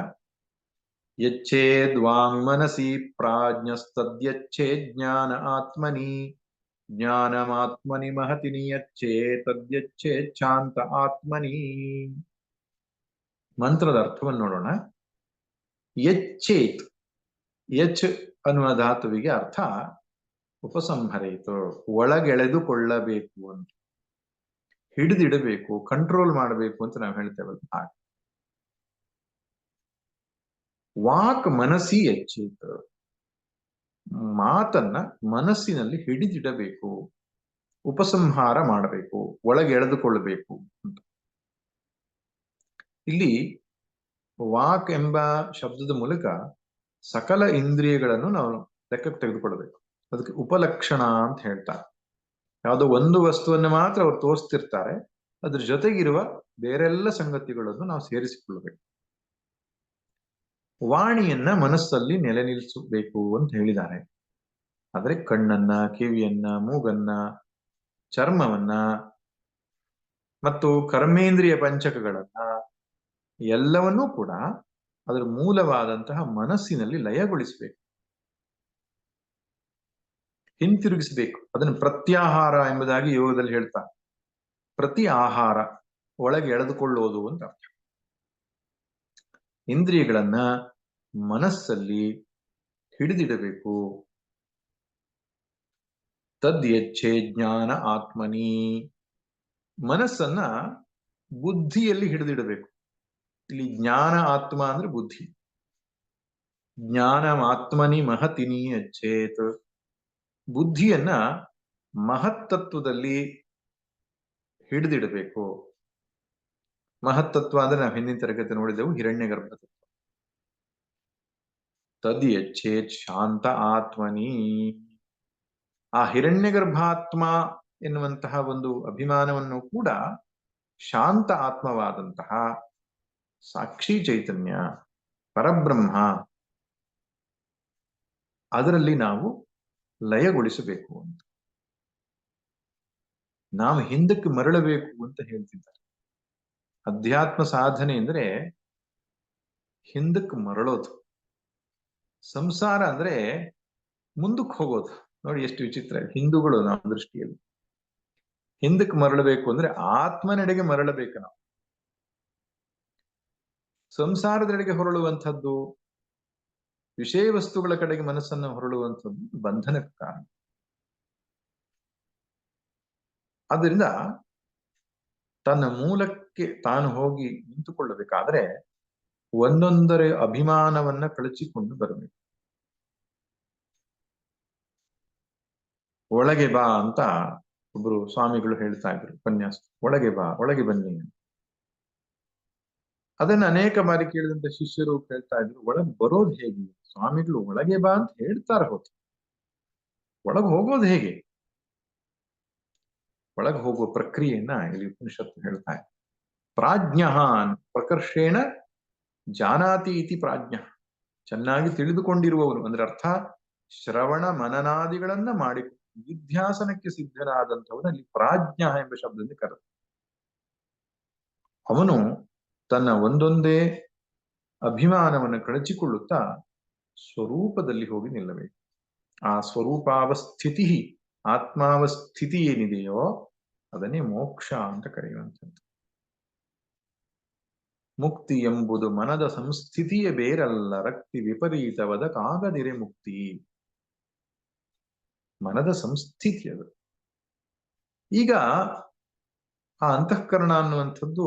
ಯಚ್ಚೇದ್ವಾಂ ಮನಸಿ ಪ್ರಾಜ್ಞಸ್ತದ್ಯಚ್ಚೇ ಜ್ಞಾನ ಆತ್ಮನಿ, ಜ್ಞಾನಮಾತ್ಮನಿ ಮಹತಿ ನಿಯಚ್ಚೇ ತದ್ಯಚ್ಚೇ ಚಾಂತ ಆತ್ಮನಿ. ಮಂತ್ರದ ಅರ್ಥವನ್ನು ನೋಡೋಣ. ಯಚ್ಚೇತ್, ಯಚ್ ಅನ್ನುವ ಧಾತುವಿಗೆ ಅರ್ಥ ಉಪಸಂಹರೇತು, ಒಳಗೆಳೆದುಕೊಳ್ಳಬೇಕು ಅಂತ, ಹಿಡಿದಿಡಬೇಕು, ಕಂಟ್ರೋಲ್ ಮಾಡಬೇಕು ಅಂತ ನಾವು ಹೇಳ್ತೇವಲ್ಲ ಹಾಗೆ. ವಾಕ್ ಮನಸ್ಸಿ ಯಚ್ಚೇತ್, ಮಾತನ್ನ ಮನಸ್ಸಿನಲ್ಲಿ ಹಿಡಿದಿಡಬೇಕು, ಉಪಸಂಹಾರ ಮಾಡಬೇಕು, ಒಳಗೆ ಎಳೆದುಕೊಳ್ಳಬೇಕು ಅಂತ. ಇಲ್ಲಿ ವಾಕ್ ಎಂಬ ಶಬ್ದದ ಮೂಲಕ ಸಕಲ ಇಂದ್ರಿಯಗಳನ್ನು ನಾವು ಲೆಕ್ಕಕ್ಕೆ ತೆಗೆದುಕೊಳ್ಬೇಕು. ಅದಕ್ಕೆ ಉಪಲಕ್ಷಣ ಅಂತ ಹೇಳ್ತಾರೆ. ಯಾವುದೋ ಒಂದು ವಸ್ತುವನ್ನು ಮಾತ್ರ ಅವ್ರು ತೋರಿಸ್ತಿರ್ತಾರೆ, ಅದ್ರ ಜೊತೆಗಿರುವ ಬೇರೆಲ್ಲ ಸಂಗತಿಗಳನ್ನು ನಾವು ಸೇರಿಸಿಕೊಳ್ಳಬೇಕು. ವಾಣಿಯನ್ನ ಮನಸ್ಸಲ್ಲಿ ನೆಲೆ ನಿಲ್ಲಿಸಬೇಕು ಅಂತ ಹೇಳಿದ್ದಾರೆ. ಆದ್ರೆ ಕಣ್ಣನ್ನ, ಕಿವಿಯನ್ನ, ಮೂಗನ್ನ, ಚರ್ಮವನ್ನ ಮತ್ತು ಕರ್ಮೇಂದ್ರಿಯ ಪಂಚಕಗಳನ್ನ ಎಲ್ಲವನ್ನೂ ಕೂಡ ಅದರ ಮೂಲವಾದಂತಹ ಮನಸ್ಸಿನಲ್ಲಿ ಲಯಗೊಳಿಸಬೇಕು, ಹಿಂತಿರುಗಿಸಬೇಕು. ಅದನ್ನು ಪ್ರತ್ಯಾಹಾರ ಎಂಬುದಾಗಿ ಯೋಗದಲ್ಲಿ ಹೇಳ್ತಾರೆ. ಪ್ರತಿ ಆಹಾರ, ಒಳಗೆ ಎಳೆದುಕೊಳ್ಳೋದು ಅಂತ ಅರ್ಥ. ಇಂದ್ರಿಯಗಳನ್ನ ಮನಸ್ಸಲ್ಲಿ ಹಿಡಿದಿಡಬೇಕು. ತದ್ಯಚ್ಛೆ ಜ್ಞಾನ ಆತ್ಮನಿ, ಮನಸ್ಸನ್ನ ಬುದ್ಧಿಯಲ್ಲಿ ಹಿಡಿದಿಡಬೇಕು. ಇಲ್ಲಿ ಜ್ಞಾನ ಆತ್ಮ ಅಂದ್ರೆ ಬುದ್ಧಿ. ಜ್ಞಾನ ಆತ್ಮನಿ ಮಹತಿನಿ ಅಚ್ಚೇತ್, ಬುದ್ಧಿಯನ್ನ ಮಹತ್ತತ್ವದಲ್ಲಿ ಹಿಡಿದಿಡಬೇಕು. ಮಹತ್ತತ್ವ ಅಂದ್ರೆ ನಾವು ಹಿಂದಿನ ತರಗತಿ ನೋಡಿದೆವು, ಹಿರಣ್ಯ ಗರ್ಭತತ್ವ. ತದ್ಯಚ್ಛೇತ್ ಶಾಂತ ಆತ್ಮನಿ, ಆ ಹಿರಣ್ಯ ಗರ್ಭಾತ್ಮ ಎನ್ನುವಂತಹ ಒಂದು ಅಭಿಮಾನವನ್ನು ಕೂಡ ಶಾಂತ ಆತ್ಮವಾದಂತಹ ಸಾಕ್ಷಿ ಚೈತನ್ಯ ಪರಬ್ರಹ್ಮ ಅದರಲ್ಲಿ ನಾವು ಲಯಗೊಳಿಸಬೇಕು ಅಂತ, ನಾವು ಹಿಂದಕ್ಕೆ ಮರಳಬೇಕು ಅಂತ ಹೇಳ್ತಿದ್ದಾರೆ. ಅಧ್ಯಾತ್ಮ ಸಾಧನೆ ಅಂದ್ರೆ ಹಿಂದಕ್ಕೆ ಮರಳೋದು, ಸಂಸಾರ ಅಂದ್ರೆ ಮುಂದಕ್ಕೆ ಹೋಗೋದು. ನೋಡಿ ಎಷ್ಟು ವಿಚಿತ್ರ. ಹಿಂದೂಗಳು ನಮ್ಮ ದೃಷ್ಟಿಯಲ್ಲಿ ಹಿಂದಕ್ಕೆ ಮರಳಬೇಕು ಅಂದ್ರೆ ಆತ್ಮನೆಡೆಗೆ ಮರಳಬೇಕು ನಾವು. ಸಂಸಾರದೆಡೆಗೆ ಹೊರಳುವಂಥದ್ದು, ವಿಷಯ ವಸ್ತುಗಳ ಕಡೆಗೆ ಮನಸ್ಸನ್ನು ಹೊರಳುವಂಥದ್ದು ಬಂಧನಕ್ಕೆ ಕಾರಣ. ಆದ್ದರಿಂದ ತನ್ನ ಮೂಲಕ್ಕೆ ತಾನು ಹೋಗಿ ನಿಂತುಕೊಳ್ಳಬೇಕಾದ್ರೆ ಒಂದೊಂದರ ಅಭಿಮಾನವನ್ನ ಕಳಚಿಕೊಂಡು ಬರಬೇಕು. ಒಳಗೆ ಬಾ ಅಂತ ಒಬ್ರು ಸ್ವಾಮಿಗಳು ಹೇಳ್ತಾ ಇದ್ರು ಉಪನ್ಯಾಸ. ಒಳಗೆ ಬಾ, ಒಳಗೆ ಬನ್ನಿ. ಅದನ್ನ ಅನೇಕ ಬಾರಿ ಕೇಳಿದಂತ ಶಿಷ್ಯರು ಕೇಳ್ತಾ ಇದ್ರು, ಒಳಗೆ ಬರೋದು ಹೇಗೆ? ಸ್ವಾಮಿಗಳು ಒಳಗೆ ಬಾ ಅಂತ ಹೇಳ್ತಾರ, ಹೊತ್ತು ಒಳಗೆ ಹೋಗೋದು ಹೇಗೆ? ಒಳಗೆ ಹೋಗುವ ಪ್ರಕ್ರಿಯೆಯನ್ನ ಇಲ್ಲಿ ಉಪನಿಷತ್ತು ಹೇಳ್ತಾ ಇದೆ. ಪ್ರಾಜ್ಞಹಾನ್ ಪ್ರಕರ್ಷೇಣ ಜಾನಾತಿ ಇತಿ ಪ್ರಾಜ್ಞ. ಚೆನ್ನಾಗಿ ತಿಳಿದುಕೊಂಡಿರುವವನು ಅಂದ್ರೆ ಅರ್ಥ ಶ್ರವಣ ಮನನಾದಿಗಳನ್ನ ಮಾಡಿ ನಿಧ್ಯಾಸನಕ್ಕೆ ಸಿದ್ಧನಾದಂಥವನಲ್ಲಿ ಪ್ರಾಜ್ಞ ಎಂಬ ಶಬ್ದದಿಂದ ಕರೆದ. ಅವನು ತನ್ನ ಒಂದೊಂದೇ ಅಭಿಮಾನವನ್ನು ಕಳಚಿಕೊಳ್ಳುತ್ತಾ ಸ್ವರೂಪದಲ್ಲಿ ಹೋಗಿ ನಿಲ್ಲಬೇಕು. ಆ ಸ್ವರೂಪಾವಸ್ಥಿತಿ ಆತ್ಮಾವಸ್ಥಿತಿ ಏನಿದೆಯೋ ಅದನ್ನೇ ಮೋಕ್ಷ ಅಂತ ಕರೆಯುವಂಥದ್ದು. ಮುಕ್ತಿ ಎಂಬುದು ಮನದ ಸಂಸ್ಥಿತಿಯೇ ಬೇರಲ್ಲ, ರಕ್ತಿ ವಿಪರೀತವದಕ್ಕಾಗದಿರೆ ಮುಕ್ತಿ. ಮನದ ಸಂಸ್ಥಿತಿ ಅದು. ಈಗ ಆ ಅಂತಃಕರಣ ಅನ್ನುವಂಥದ್ದು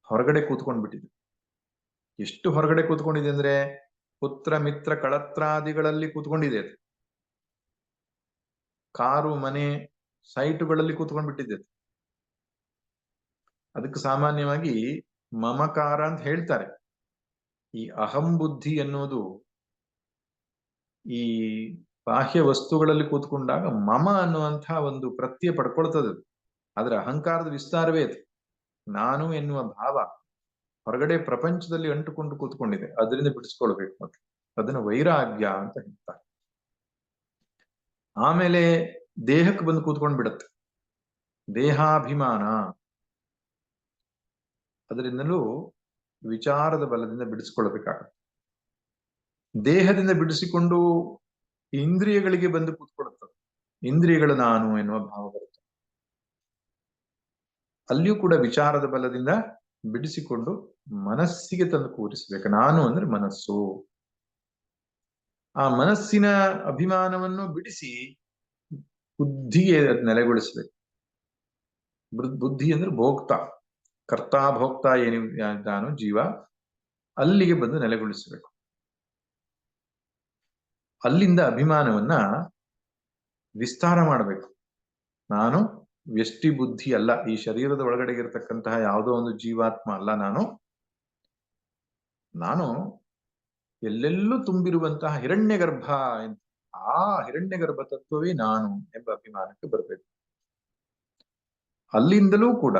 ಹೊರಗಡೆ ಕೂತ್ಕೊಂಡ್ಬಿಟ್ಟಿದೆ. ಎಷ್ಟು ಹೊರಗಡೆ ಕೂತ್ಕೊಂಡಿದೆ ಅಂದ್ರೆ ಪುತ್ರ ಮಿತ್ರ ಕಳತ್ರಾದಿಗಳಲ್ಲಿ ಕೂತ್ಕೊಂಡಿದೆ ಅದು. ಕಾರು ಮನೆ ಸೈಟುಗಳಲ್ಲಿ ಕೂತ್ಕೊಂಡ್ಬಿಟ್ಟಿದೆ. ಅದಕ್ಕೆ ಸಾಮಾನ್ಯವಾಗಿ ಮಮಕಾರ ಅಂತ ಹೇಳ್ತಾರೆ. ಈ ಅಹಂ ಬುದ್ಧಿ ಅನ್ನೋದು ಈ ಬಾಹ್ಯ ವಸ್ತುಗಳಲ್ಲಿ ಕೂತ್ಕೊಂಡಾಗ ಮಮ ಅನ್ನುವಂತಹ ಒಂದು ಪ್ರತ್ಯಯ ಪಡ್ಕೊಳ್ತದೆ. ಆದ್ರೆ ಅಹಂಕಾರದ ವಿಸ್ತಾರವೇ ಅದು. ನಾನು ಎನ್ನುವ ಭಾವ ಹೊರಗಡೆ ಪ್ರಪಂಚದಲ್ಲಿ ಅಂಟುಕೊಂಡು ಕೂತ್ಕೊಂಡಿದೆ, ಅದರಿಂದ ಬಿಡಿಸ್ಕೊಳ್ಬೇಕು ಮತ್ತೆ. ಅದನ್ನ ವೈರಾಗ್ಯ ಅಂತ ಹೇಳ್ತಾರೆ. ಆಮೇಲೆ ದೇಹಕ್ಕೆ ಬಂದು ಕೂತ್ಕೊಂಡು ಬಿಡತ್ತೆ ದೇಹಾಭಿಮಾನ. ಅದರಿಂದಲೂ ವಿಚಾರದ ಬಲದಿಂದ ಬಿಡಿಸ್ಕೊಳ್ಬೇಕಾಗತ್ತೆ. ದೇಹದಿಂದ ಬಿಡಿಸಿಕೊಂಡು ಇಂದ್ರಿಯಗಳಿಗೆ ಬಂದು ಕೂತ್ಕೊಳ್ಳುತ್ತದೆ. ಇಂದ್ರಿಯಗಳು ನಾನು ಎನ್ನುವ ಭಾವ ಬರುತ್ತೆ. ಅಲ್ಲಿಯೂ ಕೂಡ ವಿಚಾರದ ಬಲದಿಂದ ಬಿಡಿಸಿಕೊಂಡು ಮನಸ್ಸಿಗೆ ತಂದು ಕೂರಿಸಬೇಕು. ನಾನು ಅಂದ್ರೆ ಮನಸ್ಸು. ಆ ಮನಸ್ಸಿನ ಅಭಿಮಾನವನ್ನು ಬಿಡಿಸಿ ಬುದ್ಧಿಗೆ ನೆಲೆಗೊಳಿಸಬೇಕು. ಬುದ್ಧಿ ಅಂದ್ರೆ ಭೋಕ್ತ, ಕರ್ತಾ ಭೋಕ್ತ ಏನಿದ್ದಾನೋ ಜೀವ, ಅಲ್ಲಿಗೆ ಬಂದು ನೆಲೆಗೊಳಿಸಬೇಕು. ಅಲ್ಲಿಂದ ಅಭಿಮಾನವನ್ನ ವಿಸ್ತಾರ ಮಾಡಬೇಕು. ನಾನು ವ್ಯಷ್ಟಿ ಬುದ್ಧಿ ಅಲ್ಲ, ಈ ಶರೀರದ ಒಳಗಡೆ ಇರತಕ್ಕಂತಹ ಯಾವುದೋ ಒಂದು ಜೀವಾತ್ಮ ಅಲ್ಲ, ನಾನು ಎಲ್ಲೆಲ್ಲೂ ತುಂಬಿರುವಂತಹ ಹಿರಣ್ಯ ಗರ್ಭ. ಆ ಹಿರಣ್ಯ ಗರ್ಭ ತತ್ವವೇ ನಾನು ಎಂಬ ಅಭಿಮಾನಕ್ಕೆ ಬರಬೇಕು. ಅಲ್ಲಿಂದಲೂ ಕೂಡ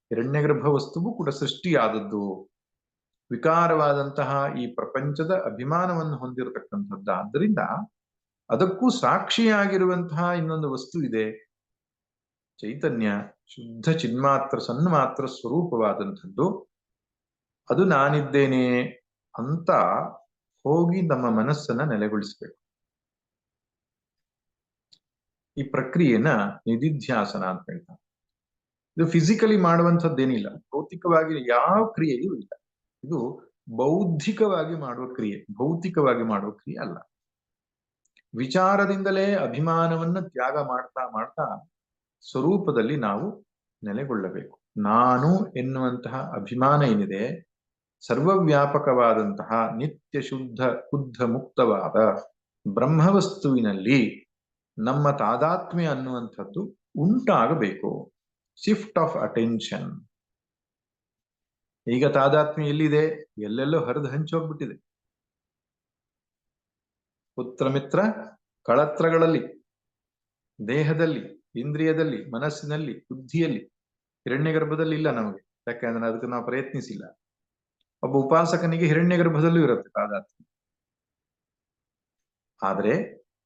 ಹಿರಣ್ಯ ಗರ್ಭ ವಸ್ತುವು ಕೂಡ ಸೃಷ್ಟಿಯಾದದ್ದು, ವಿಕಾರವಾದಂತಹ ಈ ಪ್ರಪಂಚದ ಅಭಿಮಾನವನ್ನು ಹೊಂದಿರತಕ್ಕಂಥದ್ದು. ಆದ್ದರಿಂದ ಅದಕ್ಕೂ ಸಾಕ್ಷಿಯಾಗಿರುವಂತಹ ಇನ್ನೊಂದು ವಸ್ತು ಇದೆ, ಚೈತನ್ಯ, ಶುದ್ಧ ಚಿನ್ಮಾತ್ರ ಸನ್ಮಾತ್ರ ಸ್ವರೂಪವಾದಂಥದ್ದು. ಅದು ನಾನಿದ್ದೇನೆ ಅಂತ ಹೋಗಿ ನಮ್ಮ ಮನಸ್ಸನ್ನ ನೆಲೆಗೊಳಿಸಬೇಕು. ಈ ಪ್ರಕ್ರಿಯೆನ ನಿಧಿಧ್ಯಾಸನ ಅಂತ ಹೇಳ್ತಾರೆ. ಇದು ಫಿಸಿಕಲಿ ಮಾಡುವಂಥದ್ದೇನಿಲ್ಲ, ಭೌತಿಕವಾಗಿ ಯಾವ ಕ್ರಿಯೆಯೂ ಇಲ್ಲ. ಇದು ಬೌದ್ಧಿಕವಾಗಿ ಮಾಡುವ ಕ್ರಿಯೆ, ಭೌತಿಕವಾಗಿ ಮಾಡುವ ಕ್ರಿಯೆ ಅಲ್ಲ. ವಿಚಾರದಿಂದಲೇ ಅಭಿಮಾನವನ್ನು ತ್ಯಾಗ ಮಾಡ್ತಾ ಮಾಡ್ತಾ ಸ್ವರೂಪದಲ್ಲಿ ನಾವು ನೆಲೆಗೊಳ್ಳಬೇಕು. ನಾನು ಎನ್ನುವಂತಹ ಅಭಿಮಾನ ಏನಿದೆ, ಸರ್ವವ್ಯಾಪಕವಾದಂತಹ ನಿತ್ಯ ಶುದ್ಧ ಬುದ್ಧ ಮುಕ್ತವಾದ ಬ್ರಹ್ಮವಸ್ತುವಿನಲ್ಲಿ ನಮ್ಮ ತಾದಾತ್ಮ್ಯ ಅನ್ನುವಂಥದ್ದು ಉಂಟಾಗಬೇಕು. Shift of attention. ಈಗ ತಾದಾತ್ಮ್ಯ ಎಲ್ಲಿದೆ? ಎಲ್ಲೆಲ್ಲೋ ಹರಿದು ಹಂಚೋಗ್ಬಿಟ್ಟಿದೆ. ಪುತ್ರ ಮಿತ್ರ ಕಳತ್ರಗಳಲ್ಲಿ, ದೇಹದಲ್ಲಿ, ಇಂದ್ರಿಯದಲ್ಲಿ, ಮನಸ್ಸಿನಲ್ಲಿ, ಬುದ್ಧಿಯಲ್ಲಿ. ಹಿರಣ್ಯ ಗರ್ಭದಲ್ಲಿ ಇಲ್ಲ ನಮಗೆ, ಯಾಕಂದ್ರೆ ಅದಕ್ಕೆ ನಾವು ಪ್ರಯತ್ನಿಸಿಲ್ಲ. ಒಬ್ಬ ಉಪಾಸಕನಿಗೆ ಹಿರಣ್ಯ ಗರ್ಭದಲ್ಲೂ ಇರುತ್ತೆ ತಾದಾತ್ಮ್ಯ. ಆದ್ರೆ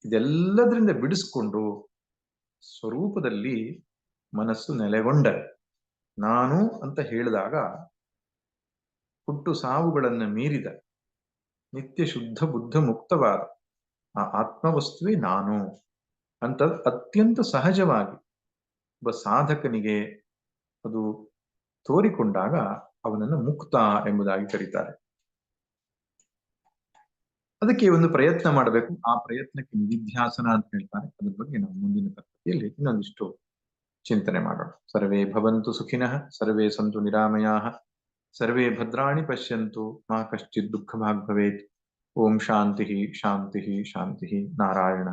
ಇದೆಲ್ಲದರಿಂದ ಬಿಡಿಸ್ಕೊಂಡು ಸ್ವರೂಪದಲ್ಲಿ ಮನಸ್ಸು ನೆಲೆಗೊಂಡ ನಾನು ಅಂತ ಹೇಳಿದಾಗ ಹುಟ್ಟು ಸಾವುಗಳನ್ನ ಮೀರಿದ ನಿತ್ಯ ಶುದ್ಧ ಬುದ್ಧ ಮುಕ್ತವಾದ ಆ ಆತ್ಮವಸ್ತುವೇ ನಾನು ಅಂತ ಅತ್ಯಂತ ಸಹಜವಾಗಿ ಒಬ್ಬ ಸಾಧಕನಿಗೆ ಅದು ತೋರಿಕೊಂಡಾಗ ಅವನನ್ನು ಮುಕ್ತ ಎಂಬುದಾಗಿ ಕರೀತಾರೆ. ಅದಕ್ಕೆ ಒಂದು ಪ್ರಯತ್ನ ಮಾಡಬೇಕು. ಆ ಪ್ರಯತ್ನಕ್ಕೆ ನಿಧಿಧ್ಯಾಸನ ಅಂತ ಹೇಳ್ತಾರೆ. ಅದ್ರ ಬಗ್ಗೆ ನಾವು ಮುಂದಿನ ತರಗತಿಯಲ್ಲಿ ಇನ್ನೊಂದಿಷ್ಟು ಚಿಂತನೆ ಮಾಡೋಣ. ಸರ್ವೇ ಭವಂತು ಸುಖಿನಃ, ಸರ್ವೇ ಸಂತು ನಿರಾಮಯಾಃ, ಸರ್ವೇ ಭದ್ರಾಣಿ ಪಶ್ಯಂತು, ಮಾ ಕಶ್ಚಿತ್ ದುಃಖ ಭಾಗ್ ಭವೇತ್. ಓಂ ಶಾಂತಿ ಶಾಂತಿ ಶಾಂತಿ. ನಾರಾಯಣ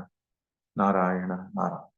ನಾರಾಯಣ ನಾರಾಯಣ.